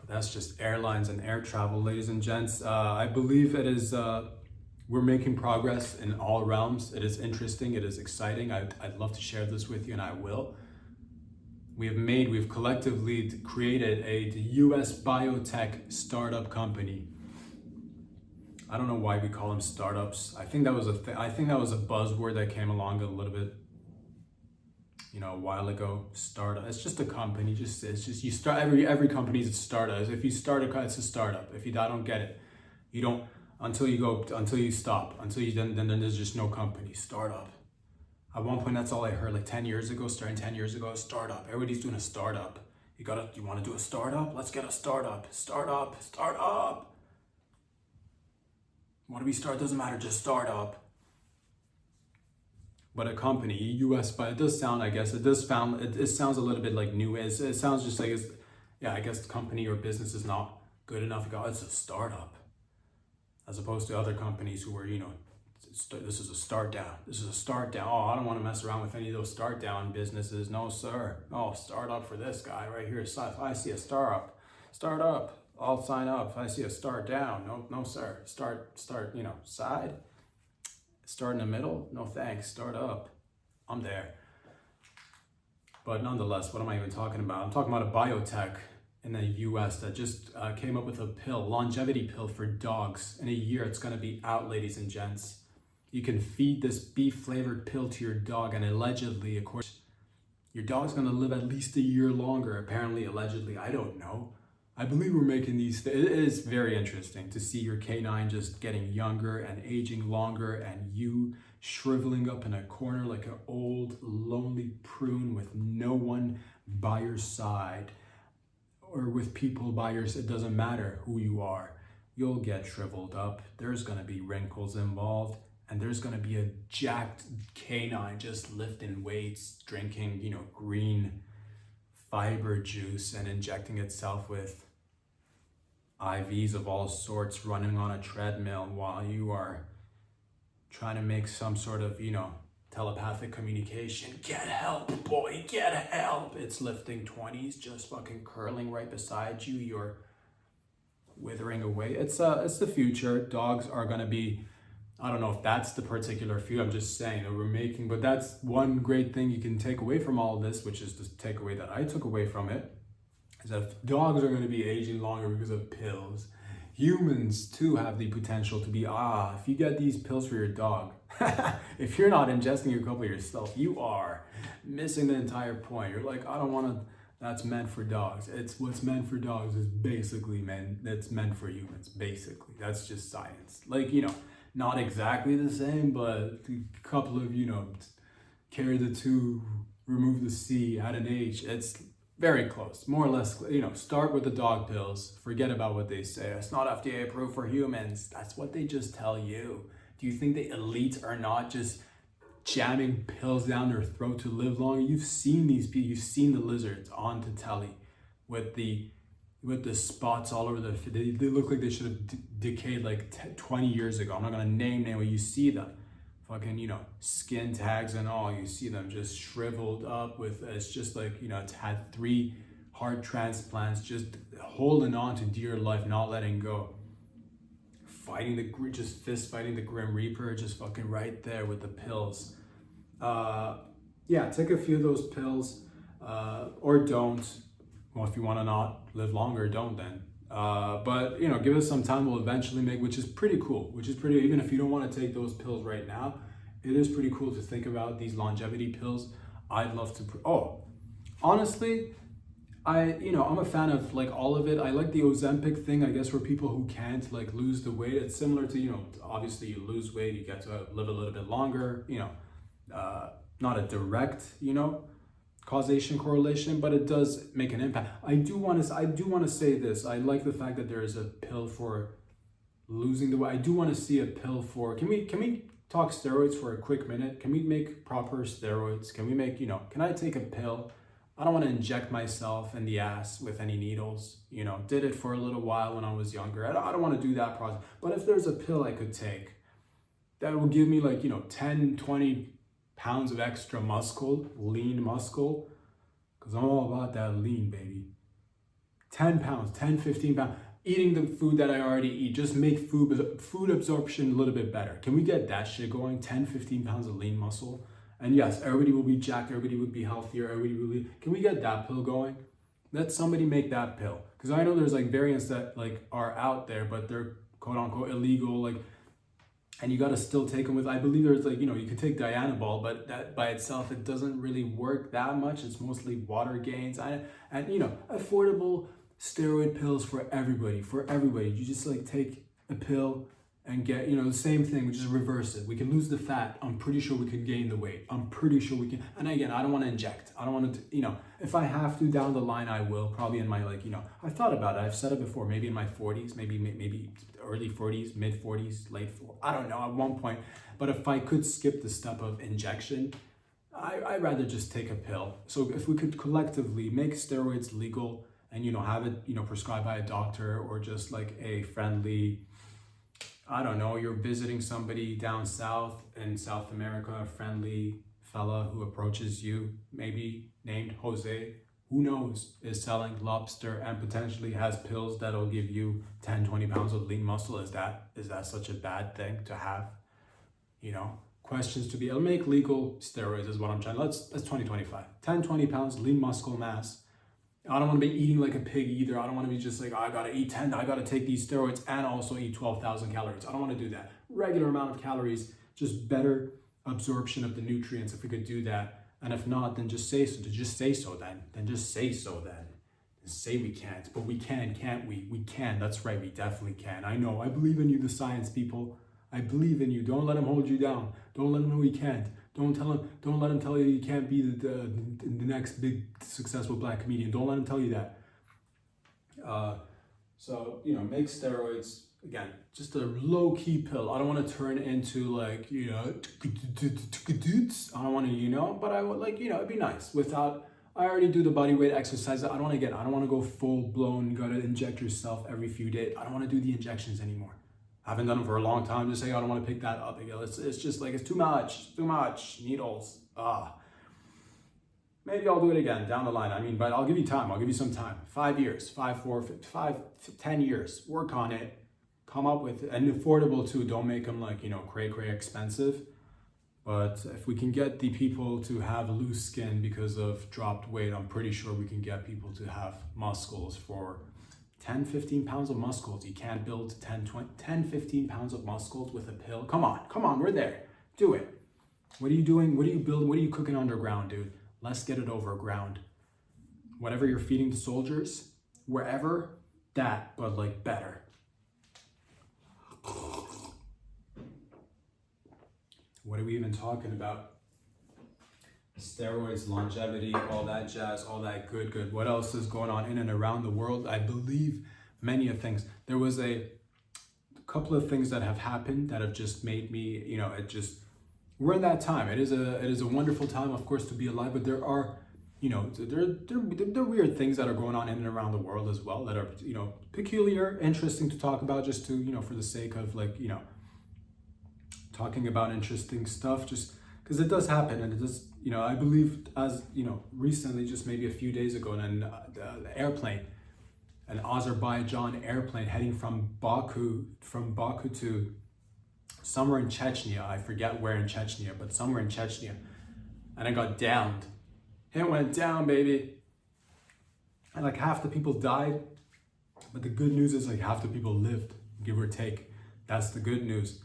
That's just airlines and air travel, ladies and gents. I believe it is, we're making progress in all realms. It is interesting, it is exciting. I'd love to share this with you, and I will. We've collectively created the US biotech startup company. I don't know why we call them startups. I think that was a buzzword that came along a little bit a while ago. Startup. It's just a company. It's just you start every company's a startup. If you start it's a startup. If you I don't get it. You don't until you stop until you then there's just no company. Startup. At one point, that's all I heard. Like 10 years ago, starting 10 years ago, a startup. Everybody's doing a startup. You want to do a startup? Let's get a startup. Startup. What do we start? Doesn't matter. Just startup. But a company, US, but it does sound, I guess, it sounds a little bit like new. It sounds just like, I guess the company or business is not good enough. It's a startup. As opposed to other companies who were, this is a start down. This is a start down. Oh, I don't want to mess around with any of those start down businesses. No, sir. Oh, start up for this guy right here. If I see a start up, I'll sign up. If I see a start down, no, sir. Start, side. Start in the middle? No thanks. Start up. I'm there. But nonetheless, what am I even talking about? I'm talking about a biotech in the US that just came up with a pill, longevity pill for dogs. In a year, it's going to be out, ladies and gents. You can feed this beef-flavored pill to your dog, and allegedly, of course, your dog's going to live at least a year longer. Apparently, allegedly, I don't know. I believe we're making these. It is very interesting to see your canine just getting younger and aging longer, and you shriveling up in a corner like an old, lonely prune with no one by your side, or with people by your side. It doesn't matter who you are. You'll get shriveled up. There's going to be wrinkles involved, and there's going to be a jacked canine just lifting weights, drinking, green fiber juice and injecting itself with IVs of all sorts, running on a treadmill while you are trying to make some sort of, telepathic communication. Get help, boy, get help. It's lifting 20s, just fucking curling right beside you. You're withering away. It's the future. Dogs are going to be, I don't know if that's the particular few. I'm just saying that we're making, but that's one great thing you can take away from all of this, which is the takeaway that I took away from it, is that if dogs are going to be aging longer because of pills, humans too have the potential to be, if you get these pills for your dog, if you're not ingesting a couple yourself, you are missing the entire point. You're like, I don't want to, that's meant for dogs. It's what's meant for dogs is basically that's meant for humans, basically. That's just science. Like, not exactly the same, but a couple of, carry the two, remove the C, add an H. It's very close, more or less. Start with the dog pills. Forget about what they say. It's not FDA approved for humans. That's what they just tell you. Do you think the elites are not just jamming pills down their throat to live longer? You've seen these people. You've seen the lizards on the telly with the spots all over they look like they should have decayed like 20 years ago. I'm not gonna name but you see them, fucking, skin tags and all. You see them just shriveled up with, it's just like, it's had 3 heart transplants, just holding on to dear life, not letting go. Fist fighting the Grim Reaper, just fucking right there with the pills. Take a few of those pills, or don't. Well, if you want to not live longer, don't then. But give us some time. We'll eventually make, which is pretty cool. Even if you don't want to take those pills right now, it is pretty cool to think about these longevity pills. I'd love to. Honestly, I'm a fan of like all of it. I like the Ozempic thing, I guess, for people who can't like lose the weight. It's similar to, obviously you lose weight, you get to live a little bit longer. Not a direct, causation correlation, but it does make an impact. I do want to say this. I like the fact that there is a pill for losing the weight. I do want to see a pill for, can we talk steroids for a quick minute? Can we make proper steroids? Can we make, can I take a pill? I don't want to inject myself in the ass with any needles. Did it for a little while when I was younger. I don't want to do that process. But if there's a pill I could take that will give me like, 10, 20 pounds of extra lean muscle, because I'm all about that lean, baby. 10 pounds, 10, 15 pounds, eating the food that I already eat, just make food absorption a little bit better. Can we get that shit going? 10, 15 pounds of lean muscle. And yes, everybody will be jacked, everybody would be healthier, can we get that pill going? Let somebody make that pill. Because I know there's like variants that like are out there, but they're quote unquote illegal. Like and you got to still take them with, I believe there's like, you can take dianabol, but that by itself, it doesn't really work that much. It's mostly water gains and affordable steroid pills for everybody, You just like take a pill and get, the same thing, we just reverse it. We can lose the fat. I'm pretty sure we can gain the weight. I'm pretty sure we can. And again, I don't want to inject. I don't want to, if I have to down the line, I will probably in my, I've thought about it. I've said it before, maybe in my 40s, maybe early 40s, mid 40s, late 40s. I don't know at one point. But if I could skip the step of injection, I'd rather just take a pill. So if we could collectively make steroids legal and, have it, prescribed by a doctor or just like a friendly, I don't know, you're visiting somebody down south in South America, a friendly fella who approaches you, maybe named Jose, who knows, is selling lobster and potentially has pills that'll give you 10, 20 pounds of lean muscle. Is that such a bad thing to have? Questions to be, I'll make legal steroids is what I'm trying. That's 2025. 10, 20 pounds lean muscle mass. I don't want to be eating like a pig either. I don't want to be just like, I gotta eat 10, I gotta take these steroids and also eat 12,000 calories. I don't want to do that. Regular amount of calories, just better absorption of the nutrients if we could do that. And if not, then just say so. Just say so then. Just say so then. Say we can't, but we can, can't we? We can, that's right, we definitely can. I know, I believe in you, the science people. I believe in you. Don't let him hold you down. Don't let him know he can't. Don't let him tell you can't be the next big successful black comedian. Don't let him tell you that. So, make steroids, again, just a low-key pill. I don't want to turn into like, I don't want to, but I would like, it'd be nice without, I already do the body weight exercise. I don't want to go full blown, you got to inject yourself every few days. I don't want to do the injections anymore. I haven't done them for a long time. Just say, I don't want to pick that up again. It's just like, it's too much needles. Maybe I'll do it again down the line. But I'll give you time. I'll give you some time. 5 years, 10 years. Work on it. Come up with, and affordable too. Don't make them like, cray expensive. But if we can get the people to have loose skin because of dropped weight, I'm pretty sure we can get people to have muscles for 10, 15 pounds of muscles. You can't build 10, 15 pounds of muscles with a pill. Come on, we're there. Do it. What are you doing? What are you building? What are you cooking underground, dude? Let's get it over ground. Whatever you're feeding the soldiers, wherever, that, but like better. What are we even talking about? Steroids, longevity, all that jazz, all that good. What else is going on in and around the world? I believe many of things. There was a couple of things that have happened that have just made me, we're in that time. It is a wonderful time, of course, to be alive, but there are, there are weird things that are going on in and around the world as well that are, peculiar, interesting to talk about just to, for the sake of like, talking about interesting stuff, just because it does happen. And it does, I believe as, recently, just maybe a few days ago, an airplane, an Azerbaijan airplane heading from Baku to somewhere in Chechnya. I forget where in Chechnya, but somewhere in Chechnya. And it got downed. It went down, baby. And like half the people died. But the good news is like half the people lived, give or take. That's the good news.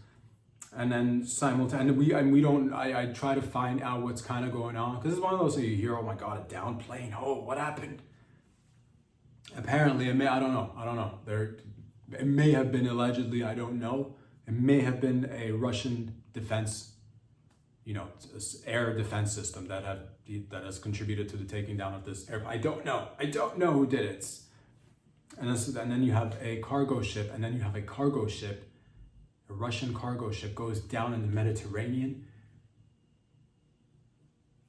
And then simultaneously, I try to find out what's kind of going on. Because it's one of those things you hear, oh my God, a downed plane. Oh, what happened? Apparently, I don't know. It may have been allegedly, I don't know. It may have been a Russian defense, air defense system that has contributed to the taking down of this airplane. I don't know who did it. And then you have a cargo ship, a Russian cargo ship goes down in the Mediterranean.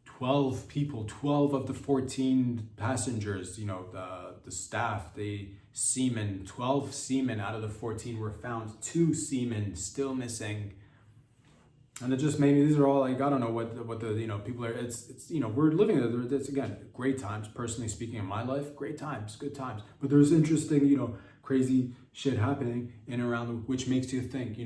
12 people, 12 of the 14 passengers, the staff, the seamen, 12 seamen out of the 14 were found, 2 seamen still missing. And it just made me, these are all like, I don't know what the, people are, it's we're living it. It's again, great times, personally speaking in my life, great times, good times. But there's interesting, crazy shit happening in and around, which makes you think,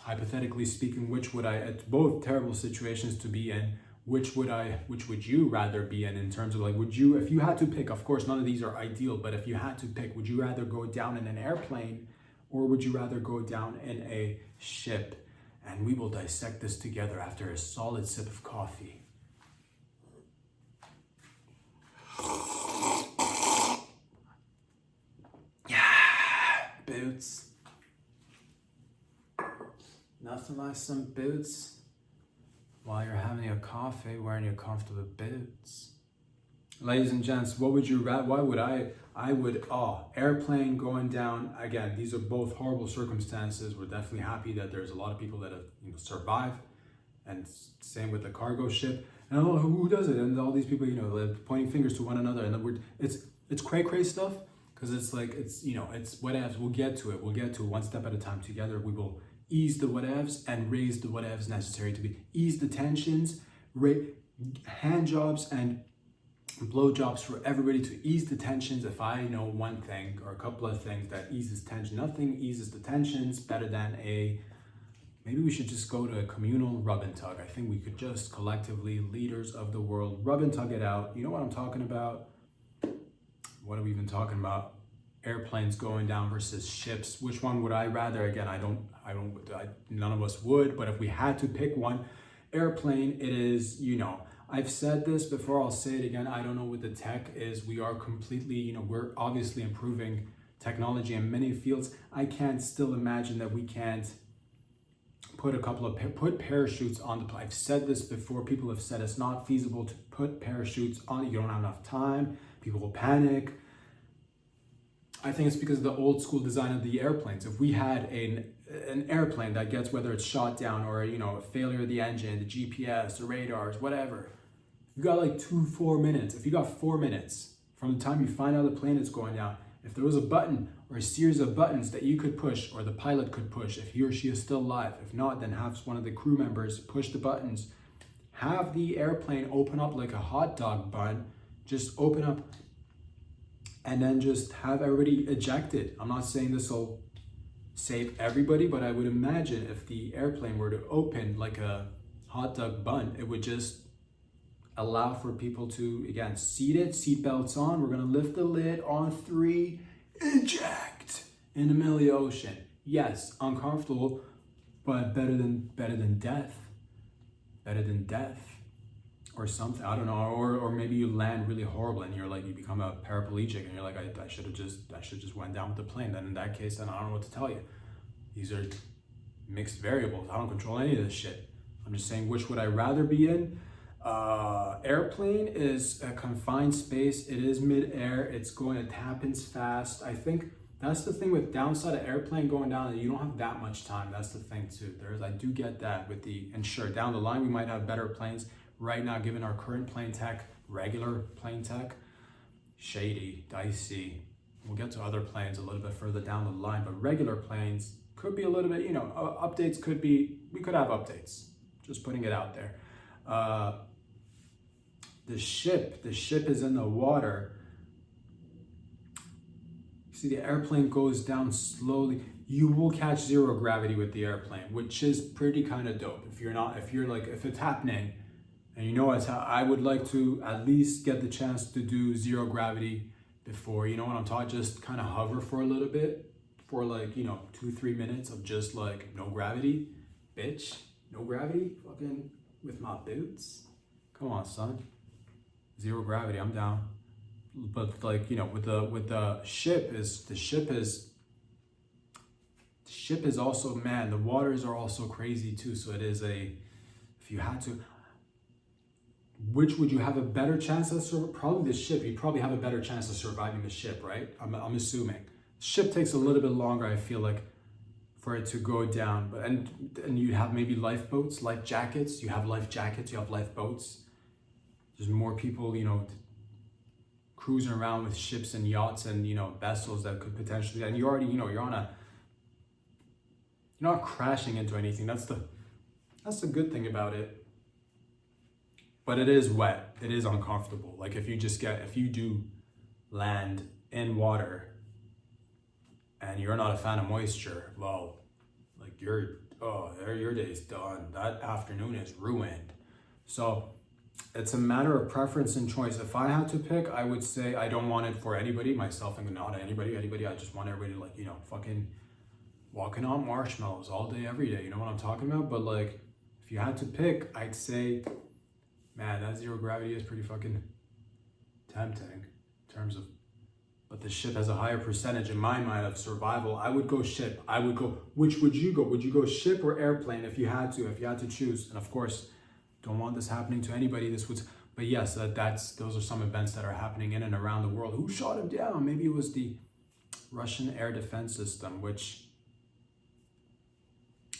hypothetically speaking, which would it's both terrible situations to be in. Which would you rather be in terms of like, if you had to pick, of course, none of these are ideal, but if you had to pick, would you rather go down in an airplane or would you rather go down in a ship? and we will dissect this together after a solid sip of coffee. Yeah, boots. Nothing like some boots while you're having your coffee, wearing your comfortable boots. Ladies and gents, what would you rather? Why would I would, airplane going down. Again, these are both horrible circumstances. We're definitely happy that there's a lot of people that have survived, and same with the cargo ship. And I don't know who does it, and all these people, they're pointing fingers to one another, and it's cray stuff, because it's like, it's whatevs. We'll get to it. We'll get to it one step at a time. Together, we will ease the whatevs and raise the whatevs necessary to ease the tensions, hand jobs and blowjobs for everybody to ease the tensions. If I know one thing or a couple of things that eases tension, nothing eases the tensions better than maybe we should just go to a communal rub and tug. I think we could just collectively, leaders of the world, rub and tug it out. You know what I'm talking about? What are we even talking about? Airplanes going down versus ships. Which one would I rather? Again, none of us would, but if we had to pick one, airplane, it is, I've said this before, I'll say it again. I don't know what the tech is. We are completely, we're obviously improving technology in many fields. I can't still imagine that we can't put parachutes on the plane. I've said this before. People have said it's not feasible to put parachutes on. You don't have enough time. People will panic. I think it's because of the old school design of the airplanes. If we had an airplane that gets, whether it's shot down or a failure of the engine, the GPS, the radars, whatever, you got like 4 minutes. If you got 4 minutes from the time you find out the plane is going down, if there was a button or a series of buttons that you could push, or the pilot could push, if he or she is still alive. If not, then have one of the crew members push the buttons. Have the airplane open up like a hot dog bun, just open up, and then just have everybody ejected. I'm not saying this will save everybody, but I would imagine if the airplane were to open like a hot dog bun, it would just allow for people to, again, seatbelts on. We're gonna lift the lid on 3, eject in the middle of the ocean. Yes, uncomfortable, but better than death. Better than death. Or something, I don't know, or maybe you land really horrible and you're like, you become a paraplegic and you're like, I should have just went down with the plane. Then in that case, then I don't know what to tell you. These are mixed variables. I don't control any of this shit. I'm just saying, which would I rather be in? Airplane is a confined space. It is mid-air. It happens fast. I think that's the thing with downside of airplane going down, that you don't have that much time. That's the thing too. I do get that and sure, down the line, we might have better planes. Right now, given our current plane tech, regular plane tech, shady, dicey. We'll get to other planes a little bit further down the line, but regular planes could be a little bit, updates could be, we could have updates. Just putting it out there. The ship is in the water. See, the airplane goes down slowly. You will catch zero gravity with the airplane, which is pretty kind of dope. If it's happening, and I would like to at least get the chance to do zero gravity before, you know what I'm talking, just kind of hover for a little bit, for 2-3 minutes of just like no gravity, bitch, no gravity, fucking with my boots. Come on, son. Zero gravity, I'm down. But with the ship is also, man, the waters are also crazy too. So it is if you had to, which would you have a better chance of probably the ship. You'd probably have a better chance of surviving the ship, right? I'm assuming. Ship takes a little bit longer, I feel like, for it to go down. But and you have maybe lifeboats, life jackets. You have life jackets, you have lifeboats. There's more people, cruising around with ships and yachts and vessels that could potentially, and you already, you're not crashing into anything. That's the good thing about it. But it is wet. It is uncomfortable. Like if you do land in water and you're not a fan of moisture, well, like your day's done. That afternoon is ruined. So it's a matter of preference and choice. If I had to pick, I would say I don't want it for anybody, myself and not anybody. I just want everybody to fucking walking on marshmallows all day, every day. You know what I'm talking about? But like, if you had to pick, I'd say, man, that zero gravity is pretty fucking tempting in terms of, but the ship has a higher percentage in my mind of survival. I would go ship. I would go, which would you go? Would you go ship or airplane if you had to choose? And of course, don't want this happening to anybody. This would, but yes, those are some events that are happening in and around the world. Who shot him down? Maybe it was the Russian air defense system, which,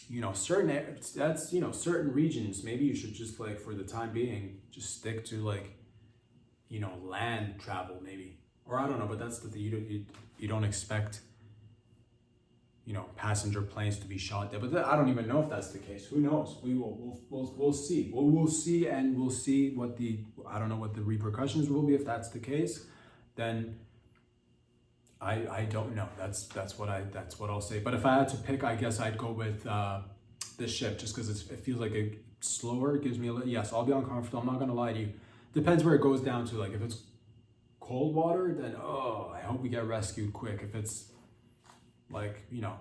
you know, certain regions, maybe you should just, like, for the time being, just stick to, like, you know, land travel maybe. Or I don't know, but that's the thing, you don't expect, you know, passenger planes to be shot there. But I don't even know if that's the case. Who knows? We'll see. We'll see, and we'll see what I don't know what the repercussions will be if that's the case. Then I don't know. That's what I'll say. But if I had to pick, I guess I'd go with the ship, just because it feels like a slower. It gives me a little. Yes, I'll be uncomfortable. I'm not gonna lie to you. Depends where it goes down to. Like if it's cold water, then I hope we get rescued quick. If it's like, you know,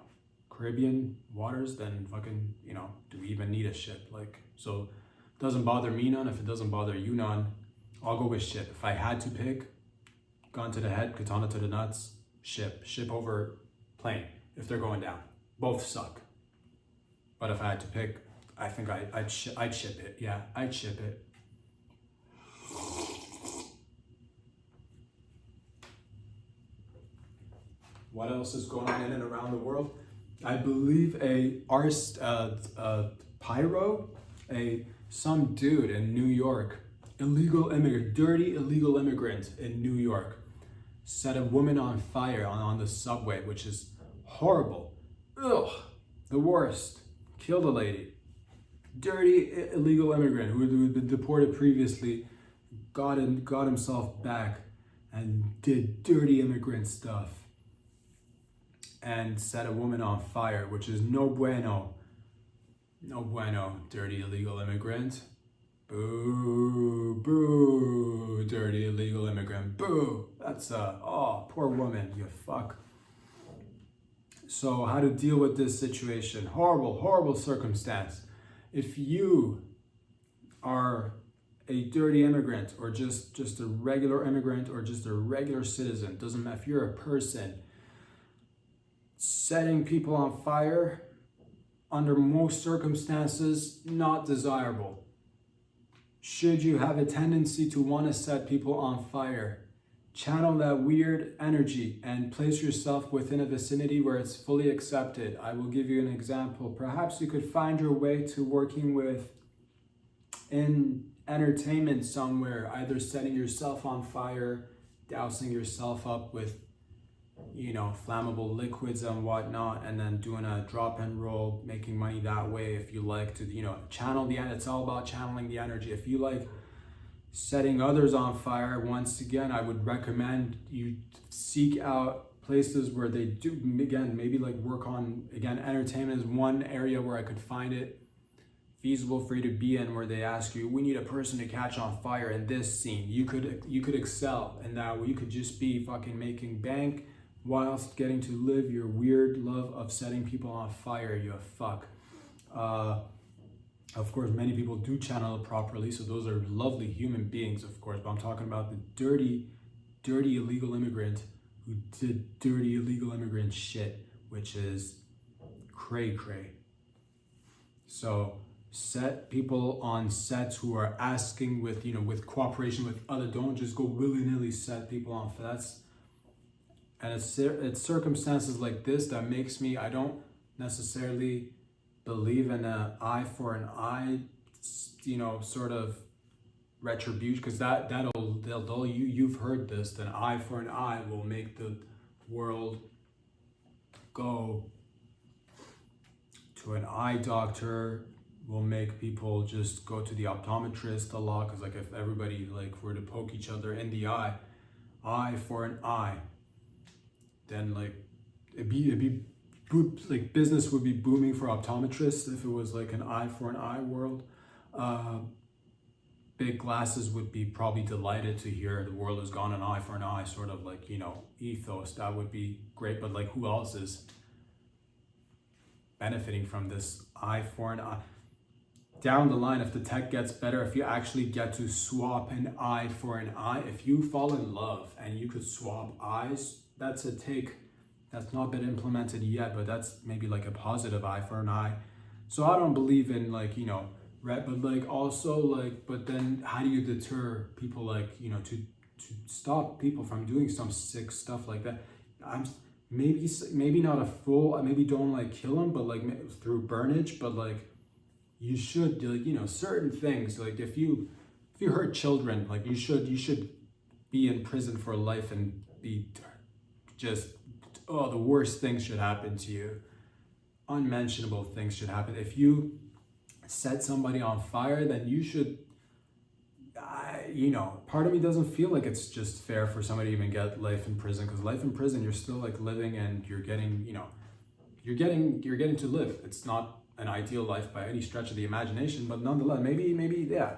Caribbean waters, then fucking, you know, do we even need a ship? Like, so it doesn't bother me none. If it doesn't bother you none, I'll go with ship. If I had to pick, gun to the head, katana to the nuts, ship over plane if they're going down. Both suck. But if I had to pick, I think I'd ship it. Yeah, I'd ship it. What else is going on in and around the world? I believe some dude in New York, dirty illegal immigrant in New York, set a woman on fire on the subway, which is horrible. Ugh, the worst. Killed a lady. Dirty illegal immigrant who had been deported previously, got himself back and did dirty immigrant stuff. And set a woman on fire, which is no bueno. No bueno, dirty illegal immigrant. Boo, boo, dirty illegal immigrant. Boo. That's poor woman, you fuck. So how to deal with this situation? Horrible, horrible circumstance. If you are a dirty immigrant, or just a regular immigrant, or just a regular citizen, doesn't matter if you're a person, setting people on fire, under most circumstances, not desirable. Should you have a tendency to want to set people on fire, channel that weird energy and place yourself within a vicinity where it's fully accepted. I will give you an example. Perhaps you could find your way to working in entertainment somewhere, either setting yourself on fire, dousing yourself up with, you know, flammable liquids and whatnot, and then doing a drop and roll, making money that way. If you like to, you know, channel it's all about channeling the energy. If you like setting others on fire, once again, I would recommend you seek out places where they do, again, maybe like work on, again, entertainment is one area where I could find it feasible for you to be in, where they ask you, we need a person to catch on fire in this scene. You could excel in that, where you could just be fucking making bank whilst getting to live your weird love of setting people on fire, you fuck. Of course, many people do channel it properly, so those are lovely human beings, of course, but I'm talking about the dirty illegal immigrant who did dirty illegal immigrant shit, which is cray. So set people on sets who are asking with cooperation with other, don't just go willy-nilly set people on fire. And it's circumstances like this that makes me, I don't necessarily believe in an eye for an eye, you know, sort of retribution, because you've heard this, that an eye for an eye will make the world go to an eye doctor, will make people just go to the optometrist a lot, because like if everybody like were to poke each other in the eye for an eye, then like like business would be booming for optometrists if it was like an eye for an eye world. Big glasses would be probably delighted to hear the world has gone an eye for an eye, sort of like, you know, ethos. That would be great. But like, who else is benefiting from this eye for an eye. Down the line, if the tech gets better, if you actually get to swap an eye for an eye, if you fall in love and you could swap eyes, that's a take that's not been implemented yet, but that's maybe like a positive eye for an eye. So I don't believe in like, you know, right, but like also like, but then how do you deter people like, you know, to stop people from doing some sick stuff like that? I'm maybe not a full, maybe don't like kill them, but like through burnage, but like you should do, you know, certain things. Like if you hurt children, like you should be in prison for life and be just, oh, the worst things should happen to you. Unmentionable things should happen. If you set somebody on fire, then you should, you know, part of me doesn't feel like it's just fair for somebody to even get life in prison, because life in prison, you're still like living and you're getting, you know, you're getting to live. It's not an ideal life by any stretch of the imagination, but nonetheless, maybe, yeah,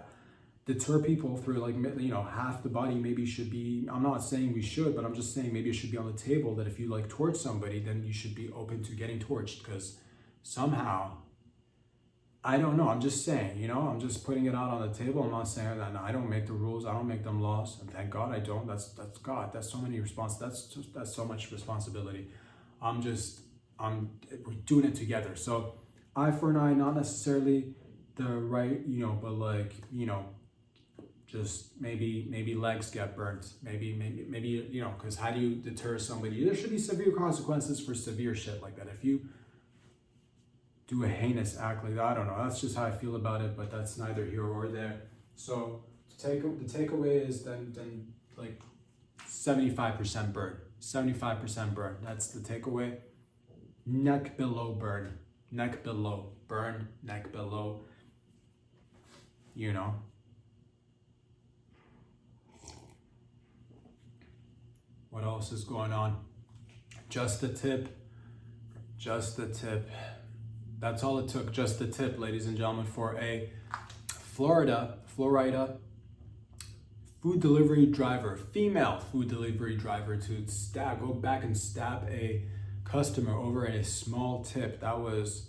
deter people through like, you know, half the body maybe should be, I'm not saying we should, but I'm just saying maybe it should be on the table that if you like torch somebody, then you should be open to getting torched, because somehow, I don't know, I'm just saying, you know, I'm just putting it out on the table. I'm not saying that, no, I don't make the rules, I don't make them laws, and thank God I don't. That's God, that's so many that's so much responsibility. We're doing it together. So eye for an eye, not necessarily the right, you know, but like, you know, just maybe legs get burnt, maybe, you know, because how do you deter somebody? There should be severe consequences for severe shit like that. If you do a heinous act like that, I don't know, that's just how I feel about it, but that's neither here or there. So the takeaway is then like 75% burn, 75% burn. That's the takeaway. Neck below burn, neck below burn, neck below, you know. What else is going on? Just the tip. That's all it took, just the tip, ladies and gentlemen, for a Florida food delivery driver, female food delivery driver, to go back and stab a customer over a small tip. That was,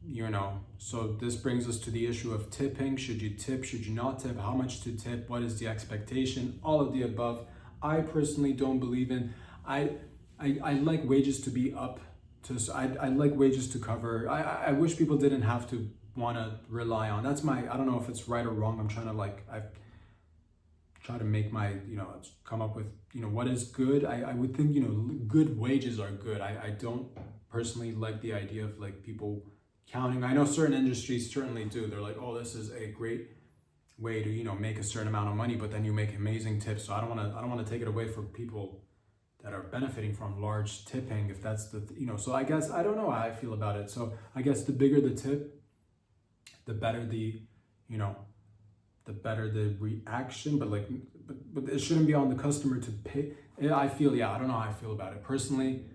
you know, so this brings us to the issue of tipping. Should you tip? Should you not tip? How much to tip? What is the expectation? All of the above. I personally don't believe in. I like wages to be up. I like wages to cover. I wish people didn't have to want to rely on. That's my, I don't know if it's right or wrong. I'm trying to like, I've tried to make my, you know, come up with, you know, what is good. I would think, you know, good wages are good. I don't personally like the idea of like people counting. I know certain industries certainly do. They're like, oh, this is a great way to, you know, make a certain amount of money, but then you make amazing tips. So I don't want to take it away from people that are benefiting from large tipping, if that's the, you know, so I guess, I don't know how I feel about it. So I guess the bigger the tip, the better the, you know, the better the reaction, but like, but it shouldn't be on the customer to pay. I feel, yeah, I don't know how I feel about it. Personally,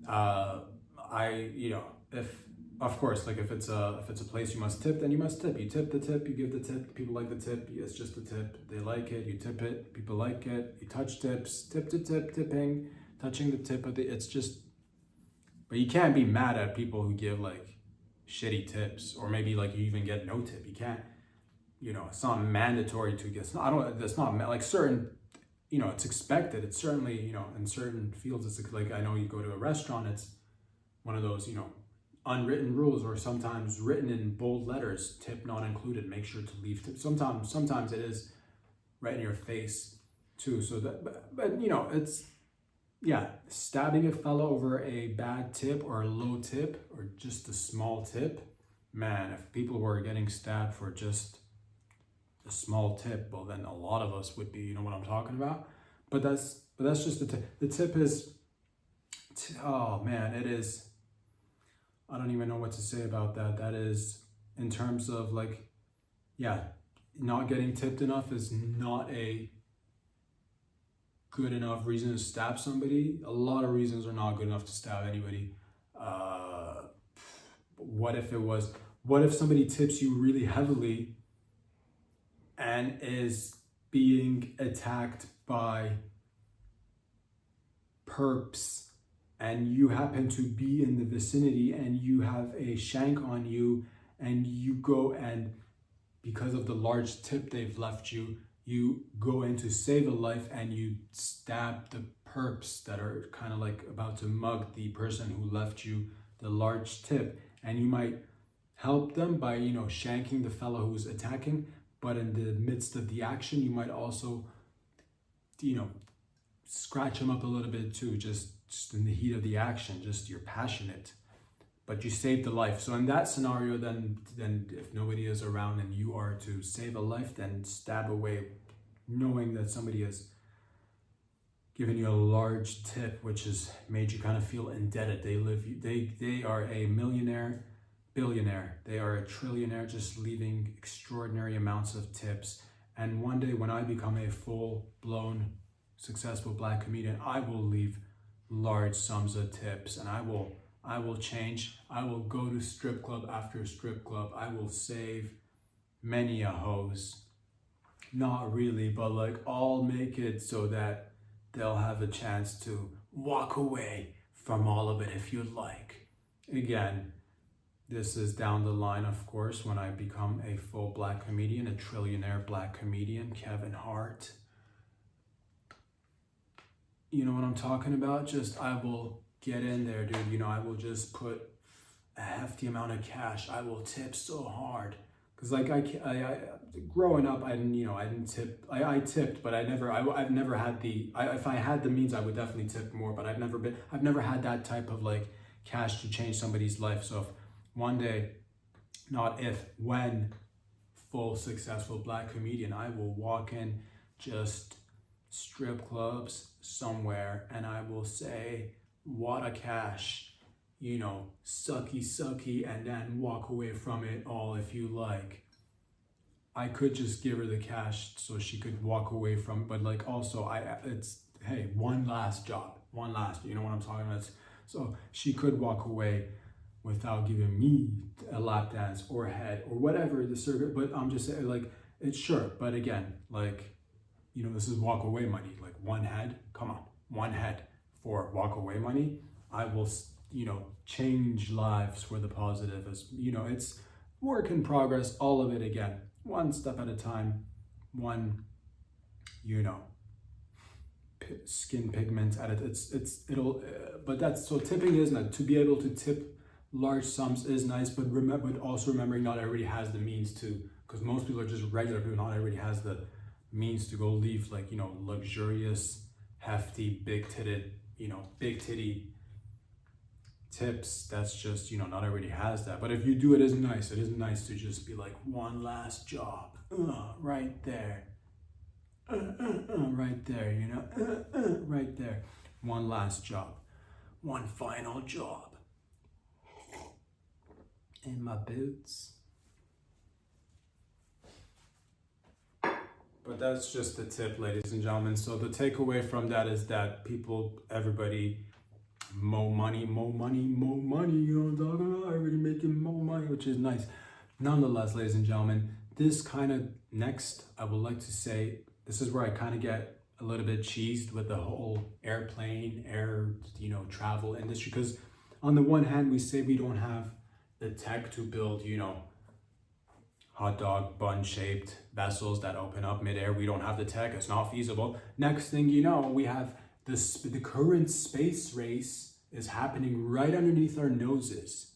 you know, if, of course, like if it's a place you must tip, then you must tip. You tip the tip, you give the tip, people like the tip, it's just the tip, they like it, you tip it, people like it, you touch tips, tip to tip, tipping, touching the tip of the, it's just, but you can't be mad at people who give like shitty tips, or maybe like you even get no tip. You can't, you know, it's not mandatory to get, that's not like certain, you know, it's expected. It's certainly, you know, in certain fields, it's like, I know you go to a restaurant, it's one of those, you know, unwritten rules, or sometimes written in bold letters, tip not included, make sure to leave tip. Sometimes it is right in your face too. So that, but you know, it's, yeah, stabbing a fellow over a bad tip or a low tip or just a small tip, man, if people were getting stabbed for just a small tip, well then a lot of us would be, you know what I'm talking about. But that's just the tip. The tip is, oh man, it is, I don't even know what to say about that. That is, in terms of like, yeah, not getting tipped enough is not a good enough reason to stab somebody. A lot of reasons are not good enough to stab anybody. What if somebody tips you really heavily and is being attacked by perps and you happen to be in the vicinity and you have a shank on you, and you go and because of the large tip they've left you, you go in to save a life and you stab the perps that are kind of like about to mug the person who left you the large tip. And you might help them by, shanking the fellow who's attacking, but in the midst of the action, you might also, scratch him up a little bit too, just in the heat of the action, just you're passionate. But you saved the life. So in that scenario, then if nobody is around and you are to save a life, then stab away, knowing that somebody has given you a large tip, which has made you kind of feel indebted. They are a millionaire, billionaire. They are a trillionaire, just leaving extraordinary amounts of tips. And one day when I become a full-blown, successful Black comedian, I will leave large sums of tips, and I will change. I will go to strip club after strip club. I will save many a hose. Not really, but like I'll make it so that they'll have a chance to walk away from all of it if you'd like. Again, this is down the line, of course, when I become a full Black comedian, a trillionaire Black comedian, Kevin Hart. You know what I'm talking about? Just I will get in there, dude. I will just put a hefty amount of cash. I will tip so hard. Cause like I growing up, I didn't tip. I tipped, but I've never had if I had the means, I would definitely tip more. But I've never had that type of like cash to change somebody's life. So if one day, not if, when, full successful Black comedian, I will walk in just strip clubs somewhere and I will say, what a cash, sucky, and then walk away from it all if you like. I could just give her the cash so she could walk away from it, but like also hey, one last, you know what I'm talking about? So she could walk away without giving me a lap dance or head or whatever the circuit, but I'm just saying, like, it's sure, but again, like, this is walk away money, like one head, come on, one head for walk away money. I will, change lives for the positive. As it's work in progress, all of it, again, one step at a time, one, skin pigment at it. But that's, so tipping is not, to be able to tip large sums is nice, but also remembering not everybody has the means to, because most people are just regular people, not everybody has the means to go leave like, luxurious, hefty, big titty tips. That's just, not everybody has that. But if you do, it is nice. It is nice to just be like, one last job, right there, right there, right there. One last job, one final job. In my boots. But that's just the tip, ladies and gentlemen. So the takeaway from that is that everybody, more money, you know what I'm talking about? Everybody making more money, which is nice. Nonetheless, ladies and gentlemen, this kind of next, I would like to say, this is where I kind of get a little bit cheesed with the whole airplane, travel industry. Because on the one hand, we say we don't have the tech to build, hot dog bun shaped vessels that open up midair. We don't have the tech, it's not feasible. Next thing you know, we have the current space race is happening right underneath our noses,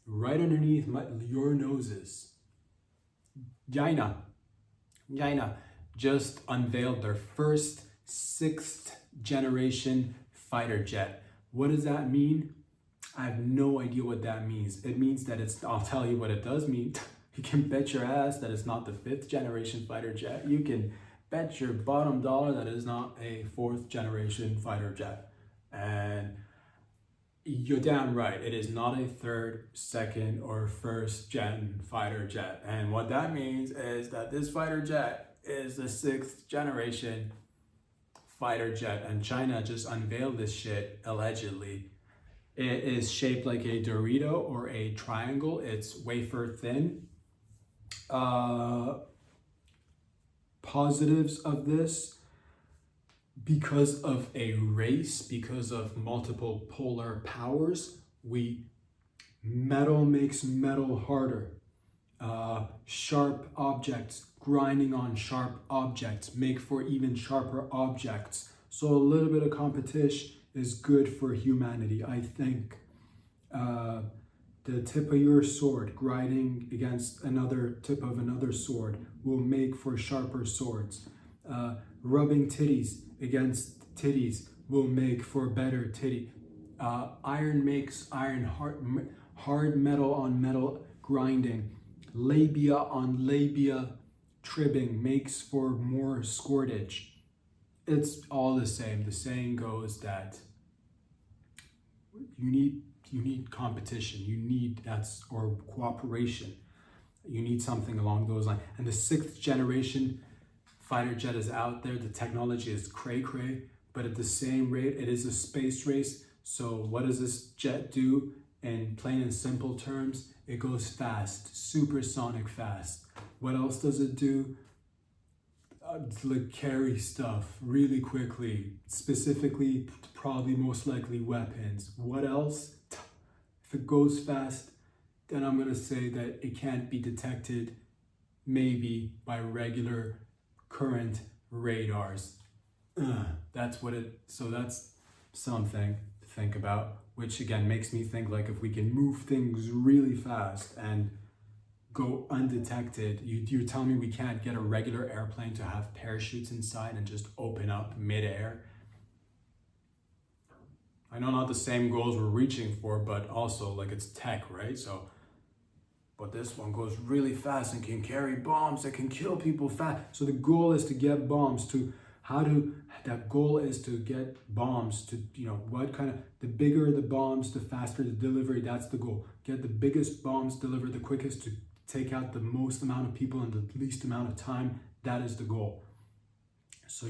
right underneath your noses. China just unveiled their first 6th generation fighter jet. What does that mean? I have no idea what that means. It means that I'll tell you what it does mean. You can bet your ass that it's not the 5th generation fighter jet. You can bet your bottom dollar that it is not a 4th generation fighter jet. And you're damn right, it is not a 3rd, 2nd, or 1st gen fighter jet. And what that means is that this fighter jet is the 6th generation fighter jet. And China just unveiled this shit, allegedly. It is shaped like a Dorito or a triangle. It's wafer thin. Positives of this, because of a race, because of multiple polar powers, metal makes metal harder. Sharp objects, grinding on sharp objects, make for even sharper objects. So a little bit of competition is good for humanity, I think. The tip of your sword grinding against another tip of another sword will make for sharper swords. Rubbing titties against titties will make for better titty. Iron makes iron, hard metal on metal grinding. Labia on labia tribbing makes for more squirtage. It's all the same. The saying goes that you need competition. Or cooperation. You need something along those lines. And the 6th generation fighter jet is out there. The technology is cray-cray, but at the same rate, it is a space race. So what does this jet do? In plain and simple terms, it goes fast, supersonic fast. What else does it do? Like carry stuff really quickly, specifically, probably most likely weapons. What else? If it goes fast, then I'm gonna say that it can't be detected maybe by regular current radars. That's something to think about, which again makes me think, like, if we can move things really fast and go undetected, you're telling me we can't get a regular airplane to have parachutes inside and just open up midair? I know not the same goals we're reaching for, but also, like, it's tech, right? So, but this one goes really fast and can carry bombs that can kill people fast. So the goal is to get bombs to, that goal is to get bombs to, the bigger the bombs, the faster the delivery, that's the goal. Get the biggest bombs delivered the quickest to take out the most amount of people in the least amount of time. That is the goal. So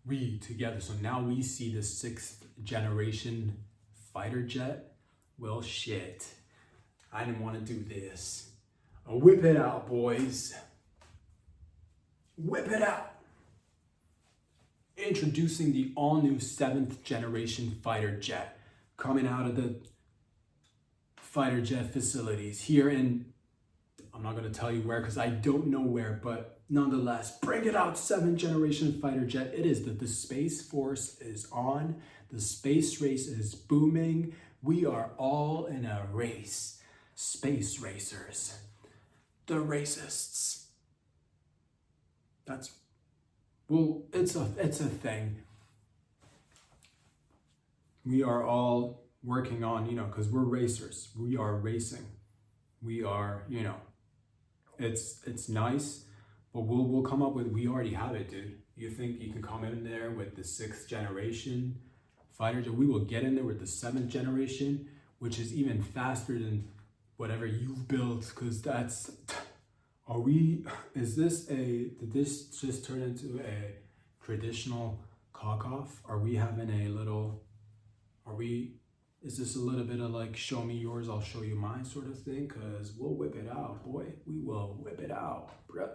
we together. So now we see the 6th generation fighter jet. Well, shit. I didn't want to do this. Whip it out, boys. Whip it out. Introducing the all-new 7th generation fighter jet, coming out of the fighter jet facilities here in, I'm not going to tell you where because I don't know where, but nonetheless, bring it out, 7th generation fighter jet. It is that the Space Force is on. The space race is booming. We are all in a race. Space racers. The racists. It's a thing. We are all working on, because we're racers. We are racing. We are, it's nice, but we'll come up with, we already have it, dude. You think you can come in there with the 6th generation fighter jet? We will get in there with the 7th generation, which is even faster than whatever you've built, because did this just turn into a traditional cock-off? Is this a little bit of like, show me yours, I'll show you mine sort of thing? Because we'll whip it out, boy. We will whip it out, bruh.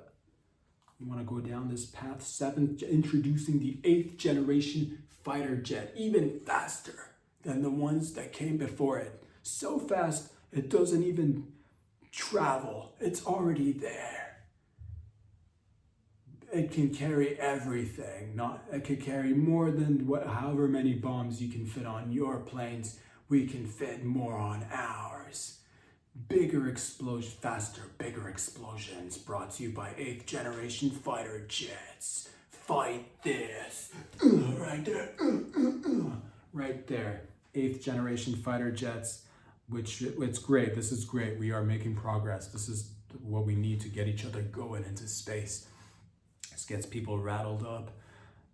You want to go down this path? 7th, introducing the 8th generation fighter jet, even faster than the ones that came before it. So fast, it doesn't even travel. It's already there. It can carry everything. It can carry more than however many bombs you can fit on your planes. We can fit more on ours. Bigger explosions, faster, bigger explosions. Brought to you by 8th generation fighter jets. Fight this. Right there. Right there. 8th generation fighter jets. Which, it's great. This is great. We are making progress. This is what we need to get each other going into space. This gets people rattled up.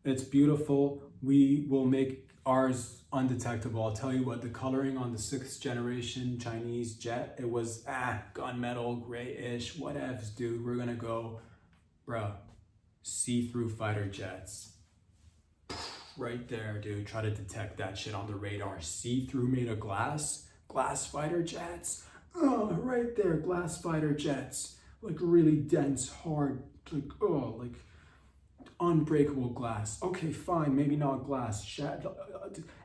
It's beautiful. We will make ours undetectable. I'll tell you what, the coloring on the 6th generation Chinese jet, it was gunmetal, grayish, whatevs, dude. We're gonna go, bro, see-through fighter jets. Right there, dude. Try to detect that shit on the radar. See-through, made of glass. Glass fighter jets. Oh, right there, glass fighter jets. Like really dense, hard, like unbreakable glass. Okay, fine, maybe not glass.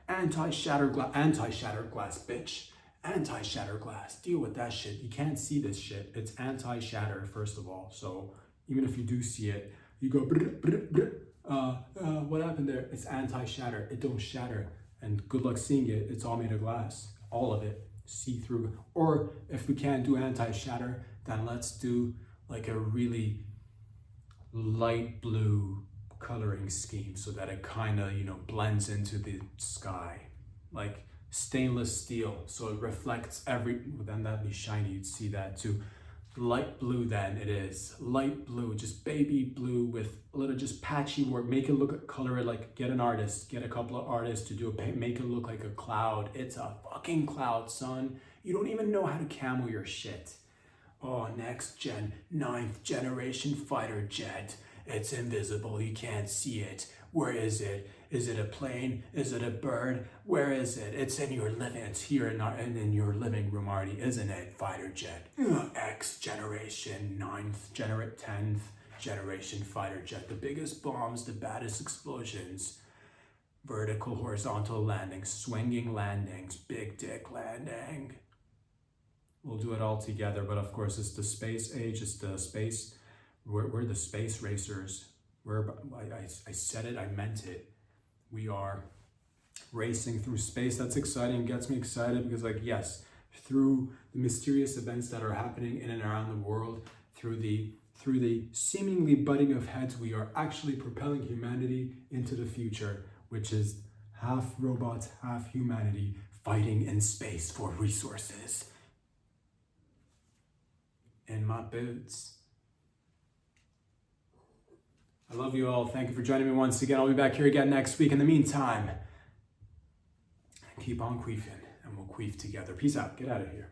Anti-shatter glass, bitch. Anti-shatter glass. Deal with that shit. You can't see this shit. It's anti-shatter, first of all. So even if you do see it, you go, what happened there? It's anti-shatter. It don't shatter. And good luck seeing it. It's all made of glass. All of it. See-through. Or if we can't do anti-shatter, then let's do like a really light blue coloring scheme so that it kind of, you know, blends into the sky. Like stainless steel, so it reflects then that'd be shiny, you'd see that too. Light blue then it is. Light blue, just baby blue with a little just patchy work. Make it look, color it like, get an artist, get a couple of artists to do a paint, make it look like a cloud. It's a fucking cloud, son. You don't even know how to camo your shit. Oh, next gen, 9th generation fighter jet. It's invisible, you can't see it. Where is it? Is it a plane? Is it a bird? Where is it? It's in your living, it's here in your living room already, isn't it? Fighter jet. X generation, 10th generation fighter jet. The biggest bombs, the baddest explosions. Vertical, horizontal landings, swinging landings, big dick landing. We'll do it all together, but of course it's the space age, it's the space, we're the space racers. I said it, I meant it. We are racing through space. That's exciting, gets me excited because, like, yes, through the mysterious events that are happening in and around the world, through the seemingly butting of heads, we are actually propelling humanity into the future, which is half robots, half humanity fighting in space for resources. In my boots. I love you all. Thank you for joining me once again. I'll be back here again next week. In the meantime, keep on queefing and we'll queef together. Peace out. Get out of here.